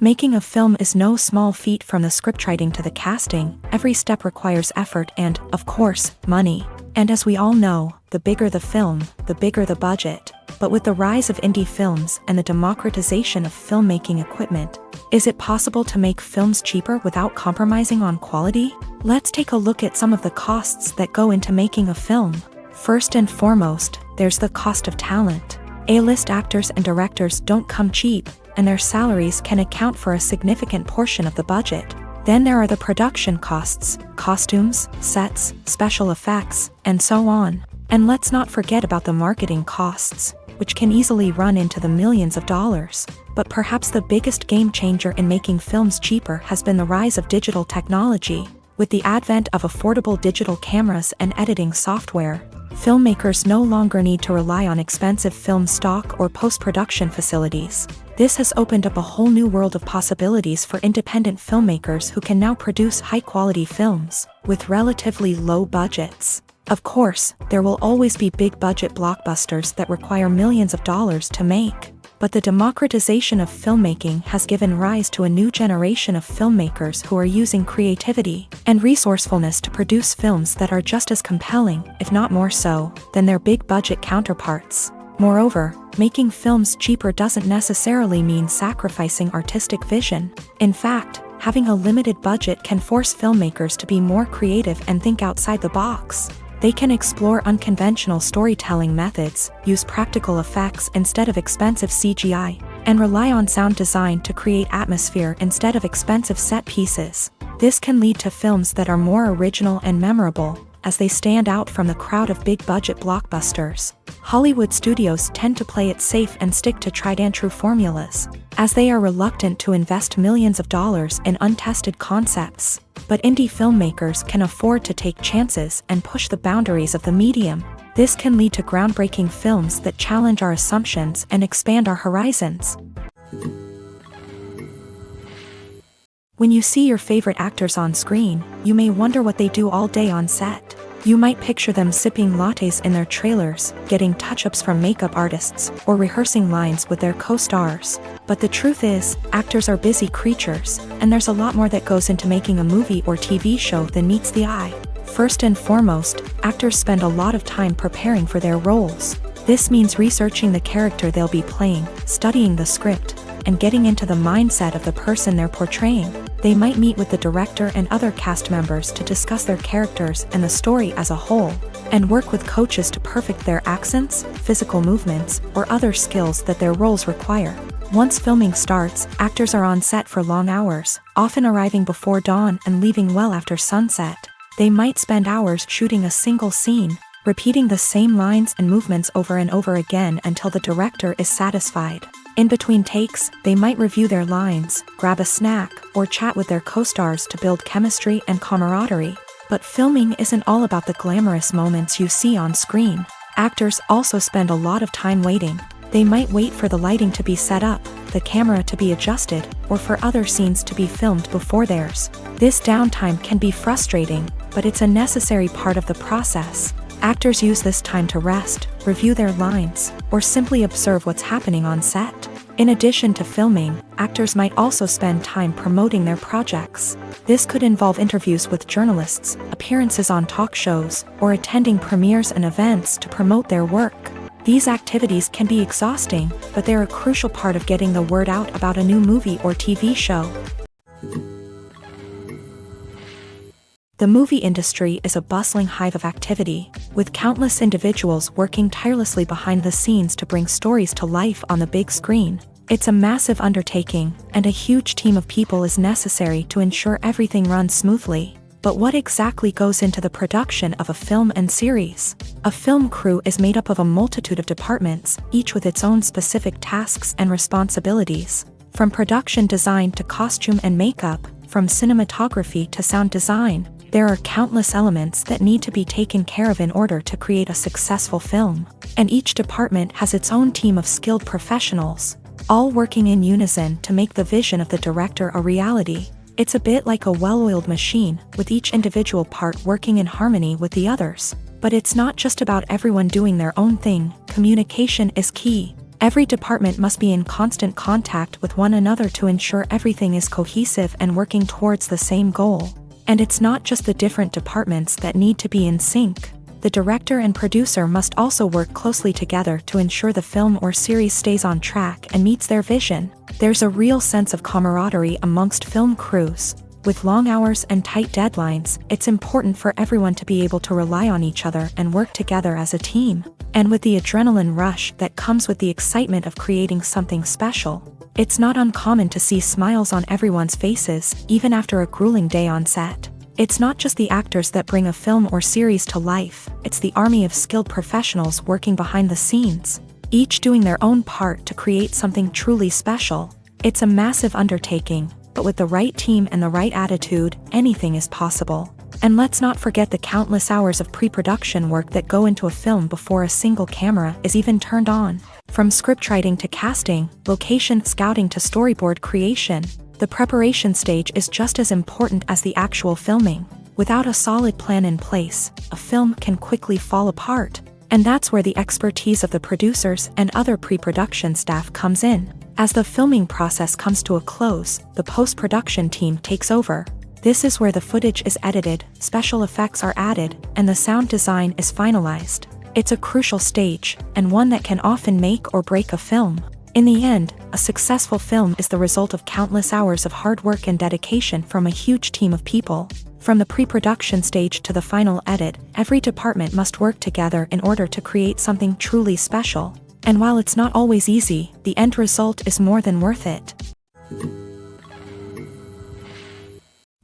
Making a film is no small feat. From the scriptwriting to the casting, every step requires effort and, of course, money. And as we all know, the bigger the film, the bigger the budget. But with the rise of indie films and the democratization of filmmaking equipment, is it possible to make films cheaper without compromising on quality? Let's take a look at some of the costs that go into making a film. First and foremost, there's the cost of talent. A-list actors and directors don't come cheap, and their salaries can account for a significant portion of the budget. Then there are the production costs, costumes, sets, special effects, and so on. And let's not forget about the marketing costs, which can easily run into the millions of dollars. But perhaps the biggest game changer in making films cheaper has been the rise of digital technology. With the advent of affordable digital cameras and editing software, filmmakers no longer need to rely on expensive film stock or post-production facilities. This has opened up a whole new world of possibilities for independent filmmakers who can now produce high-quality films with relatively low budgets. Of course, there will always be big-budget blockbusters that require millions of dollars to make. But the democratization of filmmaking has given rise to a new generation of filmmakers who are using creativity and resourcefulness to produce films that are just as compelling, if not more so, than their big-budget counterparts. Moreover, making films cheaper doesn't necessarily mean sacrificing artistic vision. In fact, having a limited budget can force filmmakers to be more creative and think outside the box. They can explore unconventional storytelling methods, use practical effects instead of expensive CGI, and rely on sound design to create atmosphere instead of expensive set pieces. This can lead to films that are more original and memorable, as they stand out from the crowd of big-budget blockbusters. Hollywood studios tend to play it safe and stick to tried-and-true formulas, as they are reluctant to invest millions of dollars in untested concepts. But indie filmmakers can afford to take chances and push the boundaries of the medium. This can lead to groundbreaking films that challenge our assumptions and expand our horizons. When you see your favorite actors on screen, you may wonder what they do all day on set. You might picture them sipping lattes in their trailers, getting touch-ups from makeup artists, or rehearsing lines with their co-stars. But the truth is, actors are busy creatures, and there's a lot more that goes into making a movie or TV show than meets the eye. First and foremost, actors spend a lot of time preparing for their roles. This means researching the character they'll be playing, studying the script, and getting into the mindset of the person they're portraying. They might meet with the director and other cast members to discuss their characters and the story as a whole, and work with coaches to perfect their accents, physical movements, or other skills that their roles require. Once filming starts, actors are on set for long hours, often arriving before dawn and leaving well after sunset. They might spend hours shooting a single scene, repeating the same lines and movements over and over again until the director is satisfied. In between takes, they might review their lines, grab a snack, or chat with their co-stars to build chemistry and camaraderie. But filming isn't all about the glamorous moments you see on screen. Actors also spend a lot of time waiting. They might wait for the lighting to be set up, the camera to be adjusted, or for other scenes to be filmed before theirs. This downtime can be frustrating, but it's a necessary part of the process. Actors use this time to rest, review their lines, or simply observe what's happening on set. In addition to filming, actors might also spend time promoting their projects. This could involve interviews with journalists, appearances on talk shows, or attending premieres and events to promote their work. These activities can be exhausting, but they're a crucial part of getting the word out about a new movie or TV show. The movie industry is a bustling hive of activity, with countless individuals working tirelessly behind the scenes to bring stories to life on the big screen. It's a massive undertaking, and a huge team of people is necessary to ensure everything runs smoothly. But what exactly goes into the production of a film and series? A film crew is made up of a multitude of departments, each with its own specific tasks and responsibilities. From production design to costume and makeup, from cinematography to sound design, there are countless elements that need to be taken care of in order to create a successful film. And each department has its own team of skilled professionals, all working in unison to make the vision of the director a reality. It's a bit like a well-oiled machine, with each individual part working in harmony with the others. But it's not just about everyone doing their own thing. Communication is key. Every department must be in constant contact with one another to ensure everything is cohesive and working towards the same goal. And it's not just the different departments that need to be in sync. the director and producer must also work closely together to ensure the film or series stays on track and meets their vision. There's a real sense of camaraderie amongst film crews. With long hours and tight deadlines, it's important for everyone to be able to rely on each other and work together as a team. And with the adrenaline rush that comes with the excitement of creating something special, it's not uncommon to see smiles on everyone's faces, even after a grueling day on set. It's not just the actors that bring a film or series to life, it's the army of skilled professionals working behind the scenes, each doing their own part to create something truly special. It's a massive undertaking, but with the right team and the right attitude, anything is possible. And let's not forget the countless hours of pre-production work that go into a film before a single camera is even turned on. From scriptwriting to casting, location scouting to storyboard creation, the preparation stage is just as important as the actual filming. Without a solid plan in place, a film can quickly fall apart. And that's where the expertise of the producers and other pre-production staff comes in. As the filming process comes to a close, the post-production team takes over. This is where the footage is edited, special effects are added, and the sound design is finalized. It's a crucial stage, and one that can often make or break a film. In the end, a successful film is the result of countless hours of hard work and dedication from a huge team of people. From the pre-production stage to the final edit, every department must work together in order to create something truly special. And while it's not always easy, the end result is more than worth it.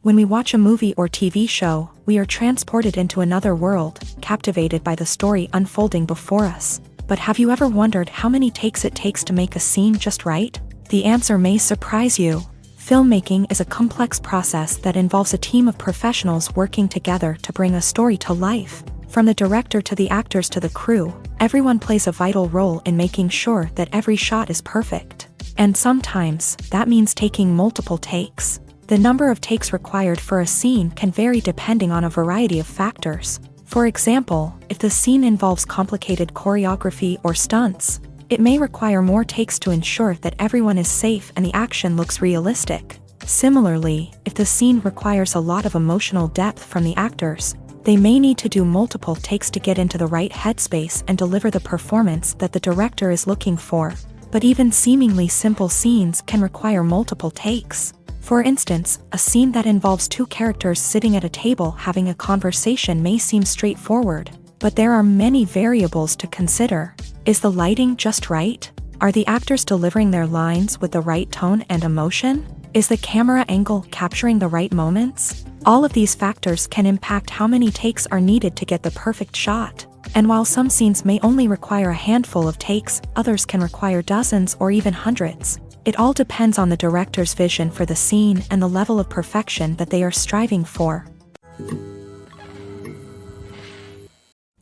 When we watch a movie or TV show, we are transported into another world, captivated by the story unfolding before us. But have you ever wondered how many takes it takes to make a scene just right? The answer may surprise you. Filmmaking is a complex process that involves a team of professionals working together to bring a story to life. From the director to the actors to the crew, everyone plays a vital role in making sure that every shot is perfect. And sometimes, that means taking multiple takes. The number of takes required for a scene can vary depending on a variety of factors. For example, if the scene involves complicated choreography or stunts, it may require more takes to ensure that everyone is safe and the action looks realistic. Similarly, if the scene requires a lot of emotional depth from the actors, they may need to do multiple takes to get into the right headspace and deliver the performance that the director is looking for. But even seemingly simple scenes can require multiple takes. For instance, a scene that involves two characters sitting at a table having a conversation may seem straightforward, but there are many variables to consider. Is the lighting just right? Are the actors delivering their lines with the right tone and emotion? Is the camera angle capturing the right moments? All of these factors can impact how many takes are needed to get the perfect shot. And while some scenes may only require a handful of takes, others can require dozens or even hundreds. It all depends on the director's vision for the scene and the level of perfection that they are striving for.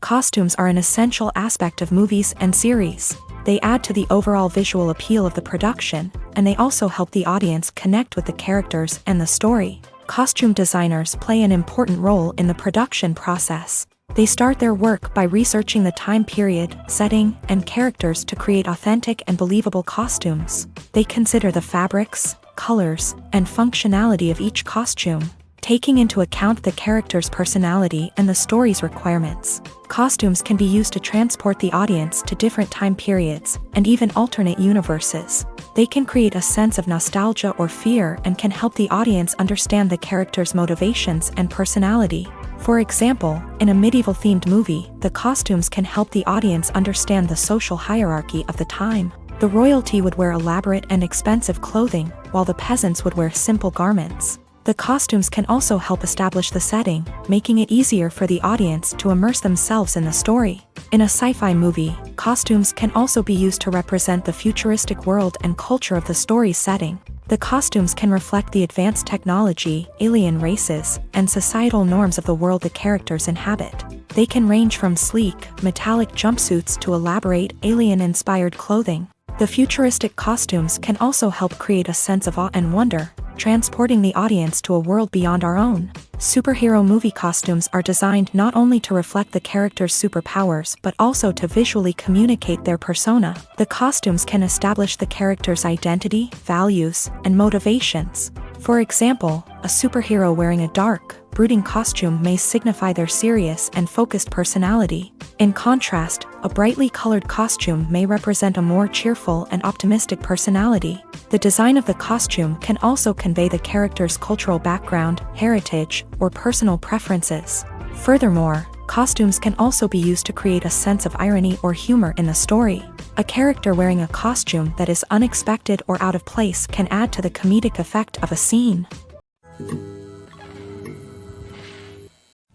Costumes are an essential aspect of movies and series. They add to the overall visual appeal of the production, and they also help the audience connect with the characters and the story. Costume designers play an important role in the production process. They start their work by researching the time period, setting, and characters to create authentic and believable costumes. They consider the fabrics, colors, and functionality of each costume, taking into account the character's personality and the story's requirements. Costumes can be used to transport the audience to different time periods and even alternate universes. They can create a sense of nostalgia or fear and can help the audience understand the character's motivations and personality. For example, in a medieval-themed movie, the costumes can help the audience understand the social hierarchy of the time. The royalty would wear elaborate and expensive clothing, while the peasants would wear simple garments. The costumes can also help establish the setting, making it easier for the audience to immerse themselves in the story. In a sci-fi movie, costumes can also be used to represent the futuristic world and culture of the story's setting. The costumes can reflect the advanced technology, alien races, and societal norms of the world the characters inhabit. They can range from sleek, metallic jumpsuits to elaborate, alien-inspired clothing. The futuristic costumes can also help create a sense of awe and wonder, transporting the audience to a world beyond our own. Superhero movie costumes are designed not only to reflect the character's superpowers but also to visually communicate their persona. The costumes can establish the character's identity, values, and motivations. For example, a superhero wearing a dark, brooding costume may signify their serious and focused personality. In contrast, a brightly colored costume may represent a more cheerful and optimistic personality. The design of the costume can also convey the character's cultural background, heritage, or personal preferences. Furthermore, costumes can also be used to create a sense of irony or humor in the story. A character wearing a costume that is unexpected or out of place can add to the comedic effect of a scene.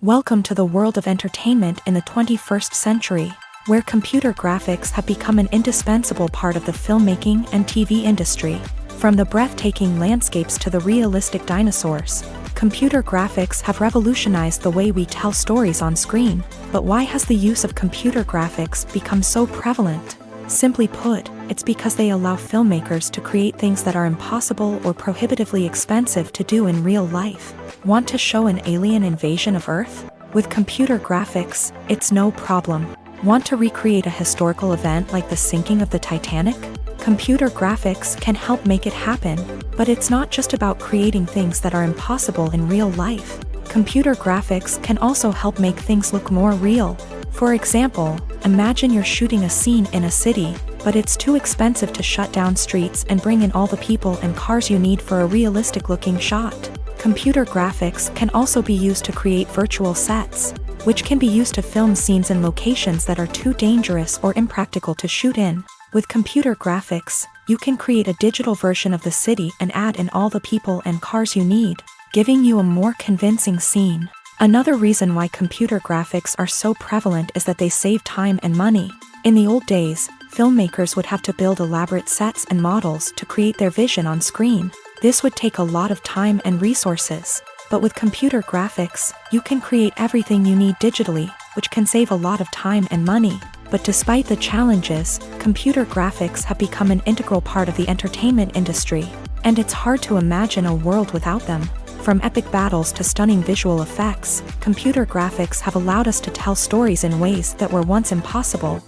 Welcome to the world of entertainment in the 21st century, where computer graphics have become an indispensable part of the filmmaking and TV industry. From the breathtaking landscapes to the realistic dinosaurs, computer graphics have revolutionized the way we tell stories on screen. But why has the use of computer graphics become so prevalent? Simply put, it's because they allow filmmakers to create things that are impossible or prohibitively expensive to do in real life. Want to show an alien invasion of Earth? With computer graphics, it's no problem. Want to recreate a historical event like the sinking of the Titanic? Computer graphics can help make it happen. But it's not just about creating things that are impossible in real life. Computer graphics can also help make things look more real. For example, imagine you're shooting a scene in a city, but it's too expensive to shut down streets and bring in all the people and cars you need for a realistic-looking shot. Computer graphics can also be used to create virtual sets, which can be used to film scenes in locations that are too dangerous or impractical to shoot in. With computer graphics, you can create a digital version of the city and add in all the people and cars you need, giving you a more convincing scene. Another reason why computer graphics are so prevalent is that they save time and money. In the old days, filmmakers would have to build elaborate sets and models to create their vision on screen. This would take a lot of time and resources. But with computer graphics, you can create everything you need digitally, which can save a lot of time and money. But despite the challenges, computer graphics have become an integral part of the entertainment industry, and it's hard to imagine a world without them. From epic battles to stunning visual effects, computer graphics have allowed us to tell stories in ways that were once impossible.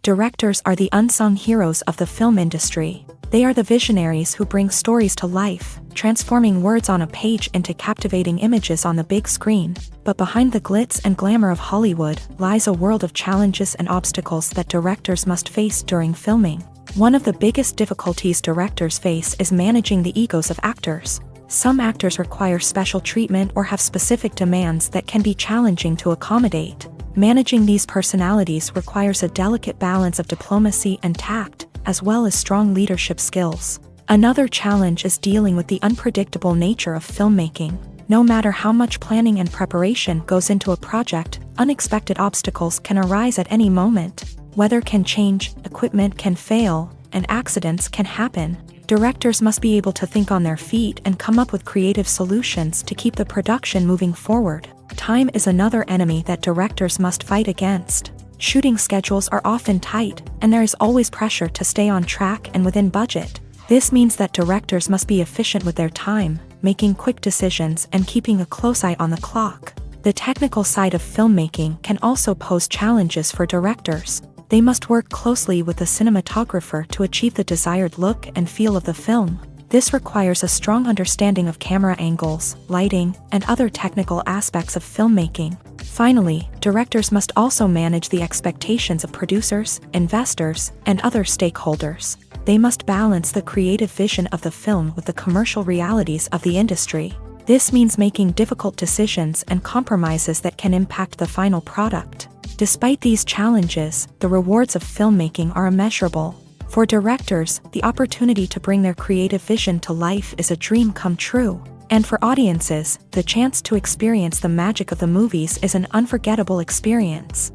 Directors are the unsung heroes of the film industry. They are the visionaries who bring stories to life, transforming words on a page into captivating images on the big screen. But behind the glitz and glamour of Hollywood lies a world of challenges and obstacles that directors must face during filming. One of the biggest difficulties directors face is managing the egos of actors. Some actors require special treatment or have specific demands that can be challenging to accommodate. Managing these personalities requires a delicate balance of diplomacy and tact, as well as strong leadership skills. Another challenge is dealing with the unpredictable nature of filmmaking. No matter how much planning and preparation goes into a project, unexpected obstacles can arise at any moment. Weather can change, equipment can fail, and accidents can happen. Directors must be able to think on their feet and come up with creative solutions to keep the production moving forward. Time is another enemy that directors must fight against. Shooting schedules are often tight, and there is always pressure to stay on track and within budget. This means that directors must be efficient with their time, making quick decisions and keeping a close eye on the clock. The technical side of filmmaking can also pose challenges for directors. They must work closely with the cinematographer to achieve the desired look and feel of the film. This requires a strong understanding of camera angles, lighting, and other technical aspects of filmmaking. Finally, directors must also manage the expectations of producers, investors, and other stakeholders. They must balance the creative vision of the film with the commercial realities of the industry. This means making difficult decisions and compromises that can impact the final product. Despite these challenges, the rewards of filmmaking are immeasurable. For directors, the opportunity to bring their creative vision to life is a dream come true. And for audiences, the chance to experience the magic of the movies is an unforgettable experience.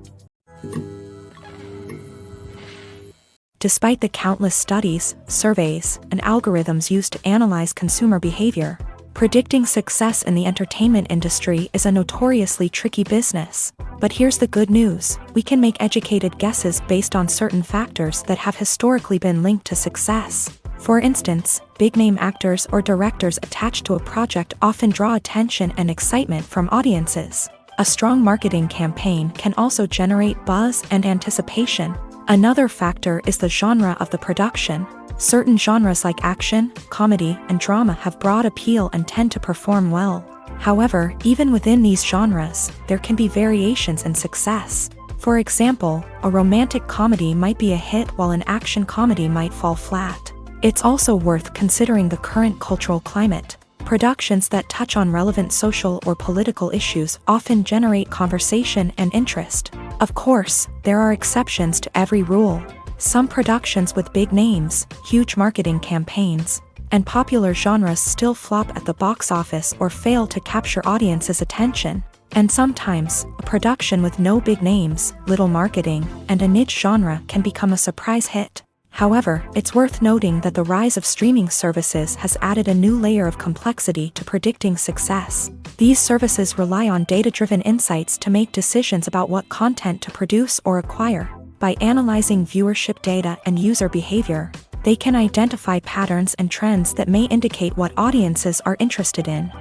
Despite the countless studies, surveys, and algorithms used to analyze consumer behavior, predicting success in the entertainment industry is a notoriously tricky business. But here's the good news: we can make educated guesses based on certain factors that have historically been linked to success. For instance, big-name actors or directors attached to a project often draw attention and excitement from audiences. A strong marketing campaign can also generate buzz and anticipation. Another factor is the genre of the production. Certain genres like action, comedy, and drama have broad appeal and tend to perform well. However, even within these genres, there can be variations in success. For example, a romantic comedy might be a hit while an action comedy might fall flat. It's also worth considering the current cultural climate. Productions that touch on relevant social or political issues often generate conversation and interest. Of course, there are exceptions to every rule. Some productions with big names, huge marketing campaigns, and popular genres still flop at the box office or fail to capture audiences' attention. And sometimes, a production with no big names, little marketing, and a niche genre can become a surprise hit. However, it's worth noting that the rise of streaming services has added a new layer of complexity to predicting success. These services rely on data-driven insights to make decisions about what content to produce or acquire. By analyzing viewership data and user behavior, they can identify patterns and trends that may indicate what audiences are interested in.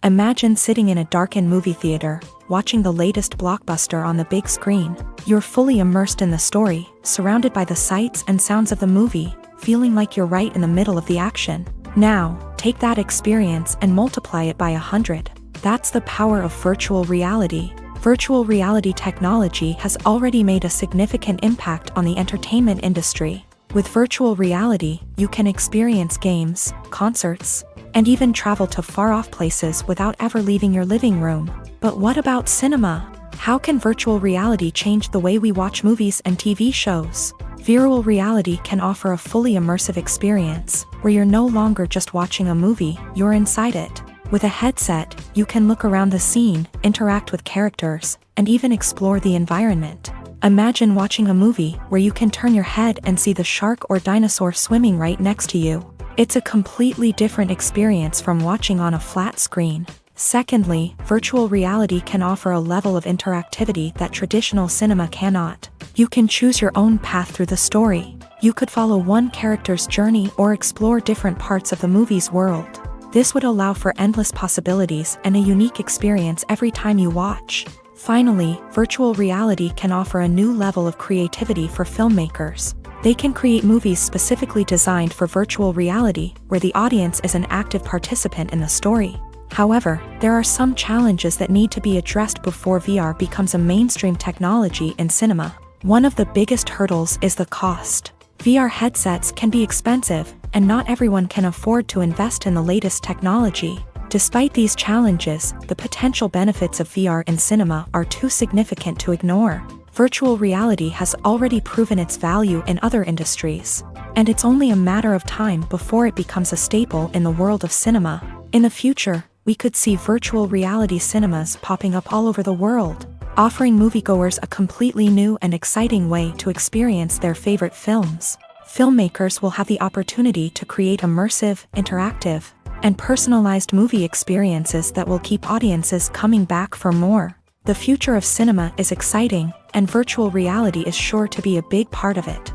Imagine sitting in a darkened movie theater, watching the latest blockbuster on the big screen. You're fully immersed in the story, surrounded by the sights and sounds of the movie, feeling like you're right in the middle of the action. Now, take that experience and multiply it by 100. That's the power of virtual reality. Virtual reality technology has already made a significant impact on the entertainment industry. With virtual reality, you can experience games, concerts, and even travel to far-off places without ever leaving your living room. But what about cinema? How can virtual reality change the way we watch movies and TV shows? Virtual reality can offer a fully immersive experience, where you're no longer just watching a movie, you're inside it. With a headset, you can look around the scene, interact with characters, and even explore the environment. Imagine watching a movie where you can turn your head and see the shark or dinosaur swimming right next to you. It's a completely different experience from watching on a flat screen. Secondly, virtual reality can offer a level of interactivity that traditional cinema cannot. You can choose your own path through the story. You could follow one character's journey or explore different parts of the movie's world. This would allow for endless possibilities and a unique experience every time you watch. Finally, virtual reality can offer a new level of creativity for filmmakers. They can create movies specifically designed for virtual reality, where the audience is an active participant in the story. However, there are some challenges that need to be addressed before VR becomes a mainstream technology in cinema. One of the biggest hurdles is the cost. VR headsets can be expensive, and not everyone can afford to invest in the latest technology. Despite these challenges, the potential benefits of VR in cinema are too significant to ignore. Virtual reality has already proven its value in other industries, and it's only a matter of time before it becomes a staple in the world of cinema. In the future, we could see virtual reality cinemas popping up all over the world, offering moviegoers a completely new and exciting way to experience their favorite films. Filmmakers will have the opportunity to create immersive, interactive, and personalized movie experiences that will keep audiences coming back for more. The future of cinema is exciting, and virtual reality is sure to be a big part of it.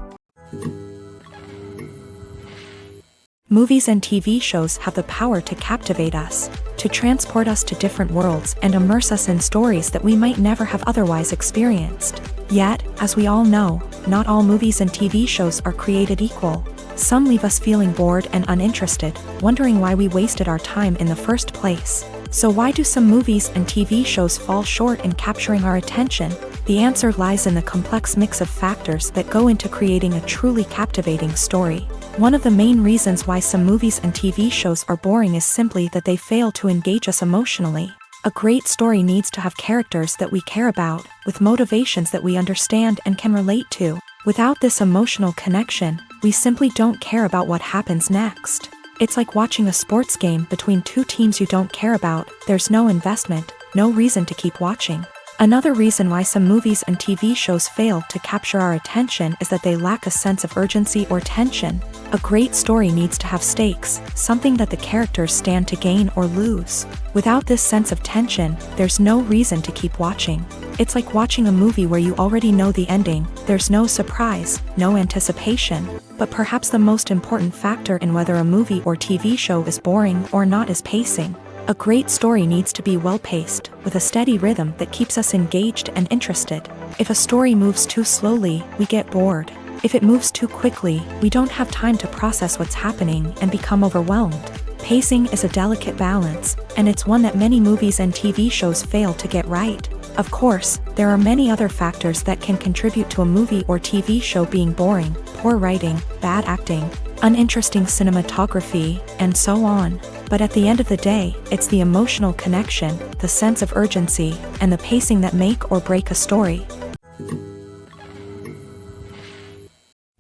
Movies and TV shows have the power to captivate us, to transport us to different worlds and immerse us in stories that we might never have otherwise experienced. Yet, as we all know, not all movies and TV shows are created equal. Some leave us feeling bored and uninterested, wondering why we wasted our time in the first place. So why do some movies and TV shows fall short in capturing our attention? The answer lies in the complex mix of factors that go into creating a truly captivating story. One of the main reasons why some movies and TV shows are boring is simply that they fail to engage us emotionally. A great story needs to have characters that we care about, with motivations that we understand and can relate to. Without this emotional connection, we simply don't care about what happens next. It's like watching a sports game between two teams you don't care about. There's no investment, no reason to keep watching. Another reason why some movies and TV shows fail to capture our attention is that they lack a sense of urgency or tension. A great story needs to have stakes, something that the characters stand to gain or lose. Without this sense of tension, there's no reason to keep watching. It's like watching a movie where you already know the ending. There's no surprise, no anticipation. But perhaps the most important factor in whether a movie or TV show is boring or not is pacing. A great story needs to be well-paced, with a steady rhythm that keeps us engaged and interested. If a story moves too slowly, we get bored. If it moves too quickly, we don't have time to process what's happening and become overwhelmed. Pacing is a delicate balance, and it's one that many movies and TV shows fail to get right. Of course, there are many other factors that can contribute to a movie or TV show being boring: poor writing, bad acting, uninteresting cinematography, and so on. But at the end of the day, it's the emotional connection, the sense of urgency, and the pacing that make or break a story.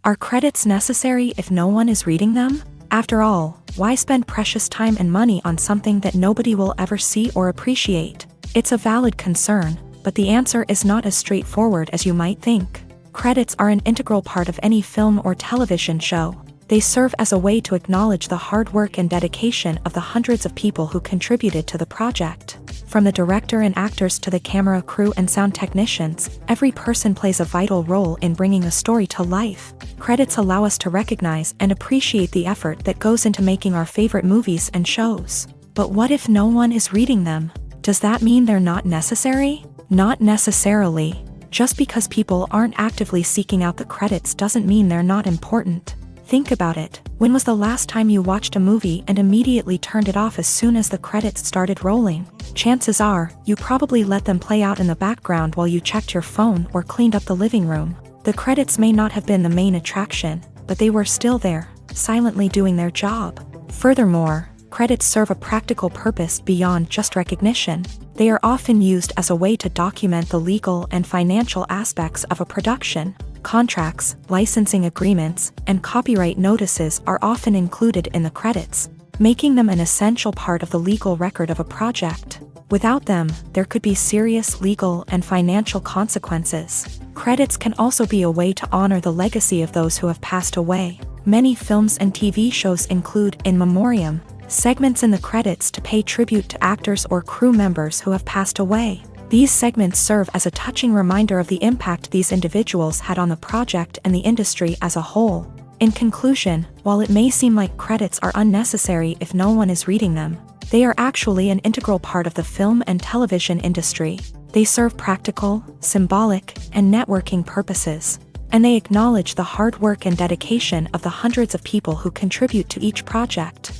Are credits necessary if no one is reading them? After all, why spend precious time and money on something that nobody will ever see or appreciate? It's a valid concern, but the answer is not as straightforward as you might think. Credits are an integral part of any film or television show. They serve as a way to acknowledge the hard work and dedication of the hundreds of people who contributed to the project. From the director and actors to the camera crew and sound technicians, every person plays a vital role in bringing a story to life. Credits allow us to recognize and appreciate the effort that goes into making our favorite movies and shows. But what if no one is reading them? Does that mean they're not necessary? Not necessarily. Just because people aren't actively seeking out the credits doesn't mean they're not important. Think about it. When was the last time you watched a movie and immediately turned it off as soon as the credits started rolling? Chances are, you probably let them play out in the background while you checked your phone or cleaned up the living room. The credits may not have been the main attraction, but they were still there, silently doing their job. Furthermore, credits serve a practical purpose beyond just recognition. They are often used as a way to document the legal and financial aspects of a production. Contracts, licensing agreements, and copyright notices are often included in the credits, making them an essential part of the legal record of a project. Without them, there could be serious legal and financial consequences. Credits can also be a way to honor the legacy of those who have passed away. Many films and TV shows include in memoriam segments in the credits to pay tribute to actors or crew members who have passed away. These segments serve as a touching reminder of the impact these individuals had on the project and the industry as a whole. In conclusion, while it may seem like credits are unnecessary if no one is reading them, they are actually an integral part of the film and television industry. They serve practical, symbolic, and networking purposes, and they acknowledge the hard work and dedication of the hundreds of people who contribute to each project.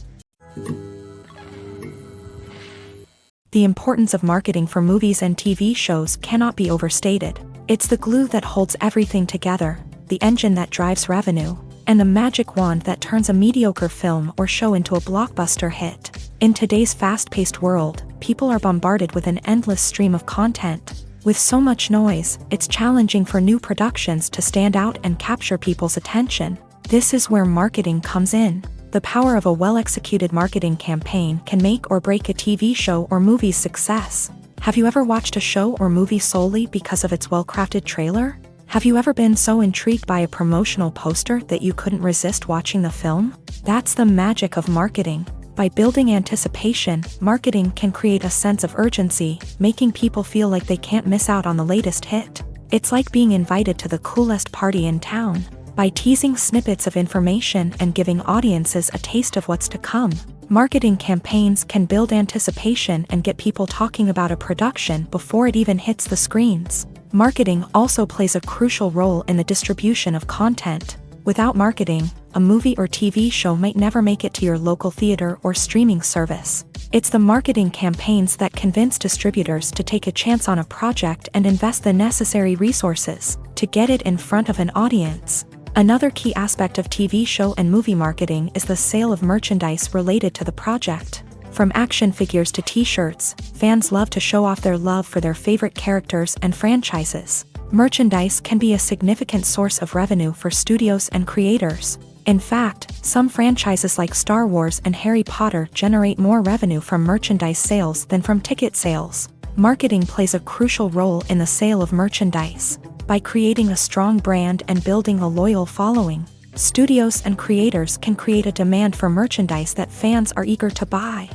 The importance of marketing for movies and TV shows cannot be overstated. It's the glue that holds everything together, the engine that drives revenue, and the magic wand that turns a mediocre film or show into a blockbuster hit. In today's fast-paced world, people are bombarded with an endless stream of content. With so much noise, it's challenging for new productions to stand out and capture people's attention. This is where marketing comes in. The power of a well-executed marketing campaign can make or break a TV show or movie's success. Have you ever watched a show or movie solely because of its well-crafted trailer? Have you ever been so intrigued by a promotional poster that you couldn't resist watching the film? That's the magic of marketing. By building anticipation, marketing can create a sense of urgency, making people feel like they can't miss out on the latest hit. It's like being invited to the coolest party in town. By teasing snippets of information and giving audiences a taste of what's to come, marketing campaigns can build anticipation and get people talking about a production before it even hits the screens. Marketing also plays a crucial role in the distribution of content. Without marketing, a movie or TV show might never make it to your local theater or streaming service. It's the marketing campaigns that convince distributors to take a chance on a project and invest the necessary resources to get it in front of an audience. Another key aspect of TV show and movie marketing is the sale of merchandise related to the project. From action figures to t-shirts, fans love to show off their love for their favorite characters and franchises. Merchandise can be a significant source of revenue for studios and creators. In fact, some franchises like Star Wars and Harry Potter generate more revenue from merchandise sales than from ticket sales. Marketing plays a crucial role in the sale of merchandise. By creating a strong brand and building a loyal following, studios and creators can create a demand for merchandise that fans are eager to buy.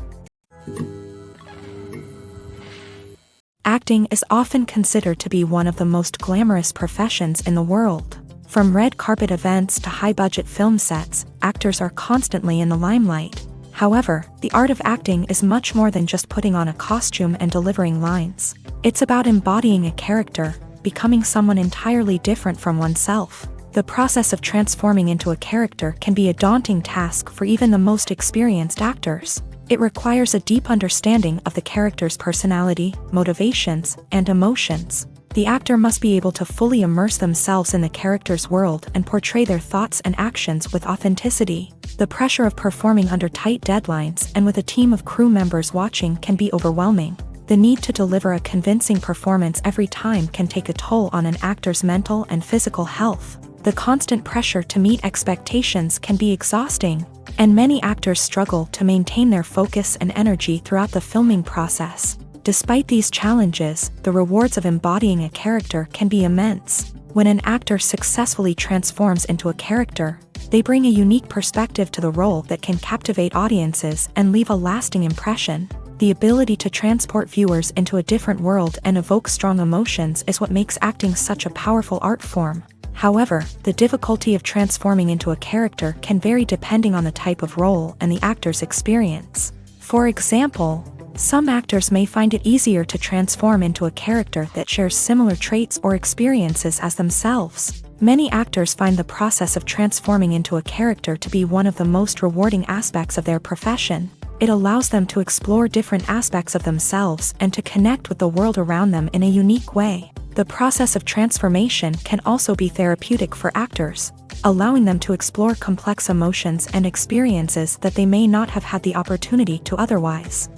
Acting is often considered to be one of the most glamorous professions in the world. From red carpet events to high-budget film sets, actors are constantly in the limelight. However, the art of acting is much more than just putting on a costume and delivering lines. It's about embodying a character, becoming someone entirely different from oneself. The process of transforming into a character can be a daunting task for even the most experienced actors. It requires a deep understanding of the character's personality, motivations, and emotions. The actor must be able to fully immerse themselves in the character's world and portray their thoughts and actions with authenticity. The pressure of performing under tight deadlines and with a team of crew members watching can be overwhelming. The need to deliver a convincing performance every time can take a toll on an actor's mental and physical health. The constant pressure to meet expectations can be exhausting, and many actors struggle to maintain their focus and energy throughout the filming process. Despite these challenges, the rewards of embodying a character can be immense. When an actor successfully transforms into a character, they bring a unique perspective to the role that can captivate audiences and leave a lasting impression. The ability to transport viewers into a different world and evoke strong emotions is what makes acting such a powerful art form. However, the difficulty of transforming into a character can vary depending on the type of role and the actor's experience. For example, some actors may find it easier to transform into a character that shares similar traits or experiences as themselves. Many actors find the process of transforming into a character to be one of the most rewarding aspects of their profession. It allows them to explore different aspects of themselves and to connect with the world around them in a unique way. The process of transformation can also be therapeutic for actors, allowing them to explore complex emotions and experiences that they may not have had the opportunity to otherwise.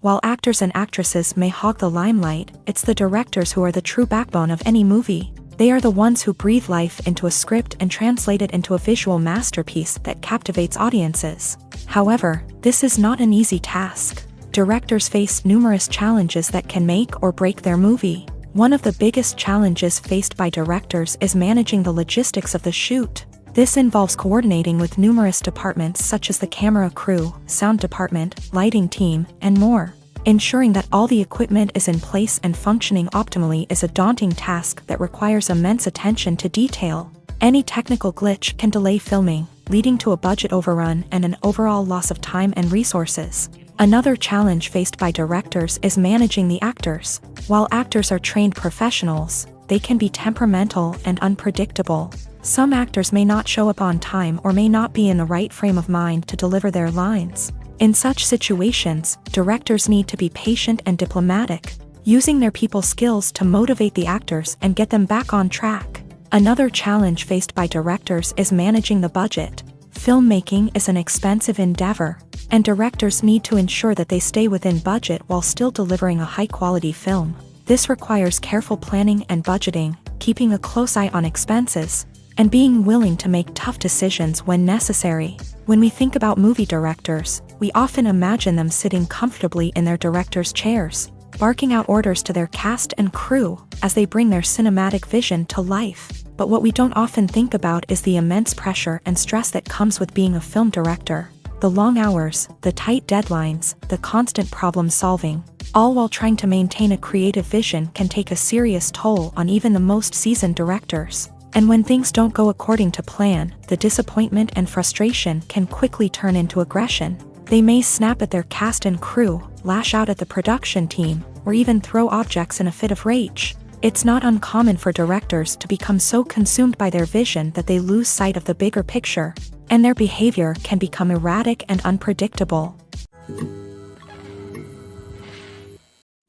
While actors and actresses may hog the limelight, it's the directors who are the true backbone of any movie. They are the ones who breathe life into a script and translate it into a visual masterpiece that captivates audiences. However, this is not an easy task. Directors face numerous challenges that can make or break their movie. One of the biggest challenges faced by directors is managing the logistics of the shoot. This involves coordinating with numerous departments such as the camera crew, sound department, lighting team, and more. Ensuring that all the equipment is in place and functioning optimally is a daunting task that requires immense attention to detail. Any technical glitch can delay filming, leading to a budget overrun and an overall loss of time and resources. Another challenge faced by directors is managing the actors. While actors are trained professionals, they can be temperamental and unpredictable. Some actors may not show up on time or may not be in the right frame of mind to deliver their lines. In such situations, directors need to be patient and diplomatic, using their people skills to motivate the actors and get them back on track. Another challenge faced by directors is managing the budget. Filmmaking is an expensive endeavor, and directors need to ensure that they stay within budget while still delivering a high-quality film. This requires careful planning and budgeting, keeping a close eye on expenses, and being willing to make tough decisions when necessary. When we think about movie directors, we often imagine them sitting comfortably in their director's chairs, barking out orders to their cast and crew as they bring their cinematic vision to life. But what we don't often think about is the immense pressure and stress that comes with being a film director. The long hours, the tight deadlines, the constant problem solving, all while trying to maintain a creative vision can take a serious toll on even the most seasoned directors. And when things don't go according to plan, the disappointment and frustration can quickly turn into aggression. They may snap at their cast and crew, lash out at the production team, or even throw objects in a fit of rage. It's not uncommon for directors to become so consumed by their vision that they lose sight of the bigger picture, and their behavior can become erratic and unpredictable.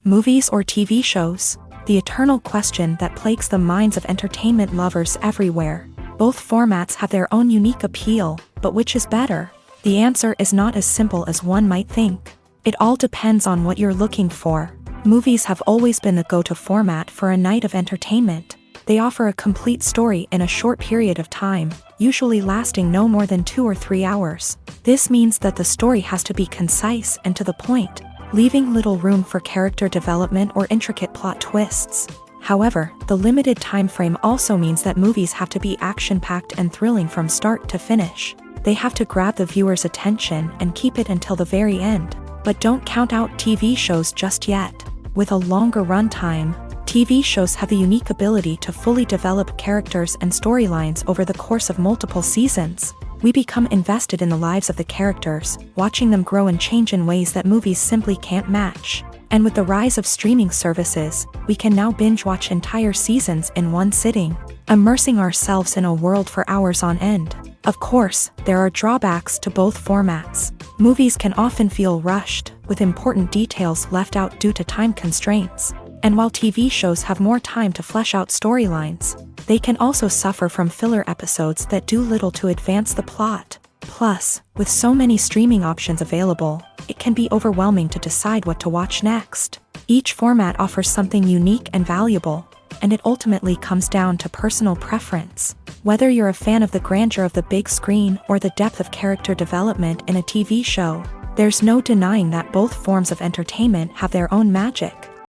Movies or TV shows? The eternal question that plagues the minds of entertainment lovers everywhere. Both formats have their own unique appeal, but which is better? The answer is not as simple as one might think. It all depends on what you're looking for. Movies have always been the go-to format for a night of entertainment. They offer a complete story in a short period of time, usually lasting no more than 2 or 3 hours. This means that the story has to be concise and to the point, leaving little room for character development or intricate plot twists. However, the limited time frame also means that movies have to be action-packed and thrilling from start to finish. They have to grab the viewer's attention and keep it until the very end. But don't count out TV shows just yet. With a longer runtime, TV shows have the unique ability to fully develop characters and storylines over the course of multiple seasons. We become invested in the lives of the characters, watching them grow and change in ways that movies simply can't match. And with the rise of streaming services, we can now binge-watch entire seasons in one sitting, immersing ourselves in a world for hours on end. Of course, there are drawbacks to both formats. Movies can often feel rushed, with important details left out due to time constraints. And while TV shows have more time to flesh out storylines, they can also suffer from filler episodes that do little to advance the plot. Plus, with so many streaming options available, it can be overwhelming to decide what to watch next. Each format offers something unique and valuable, and it ultimately comes down to personal preference. Whether you're a fan of the grandeur of the big screen or the depth of character development in a TV show, there's no denying that both forms of entertainment have their own magic.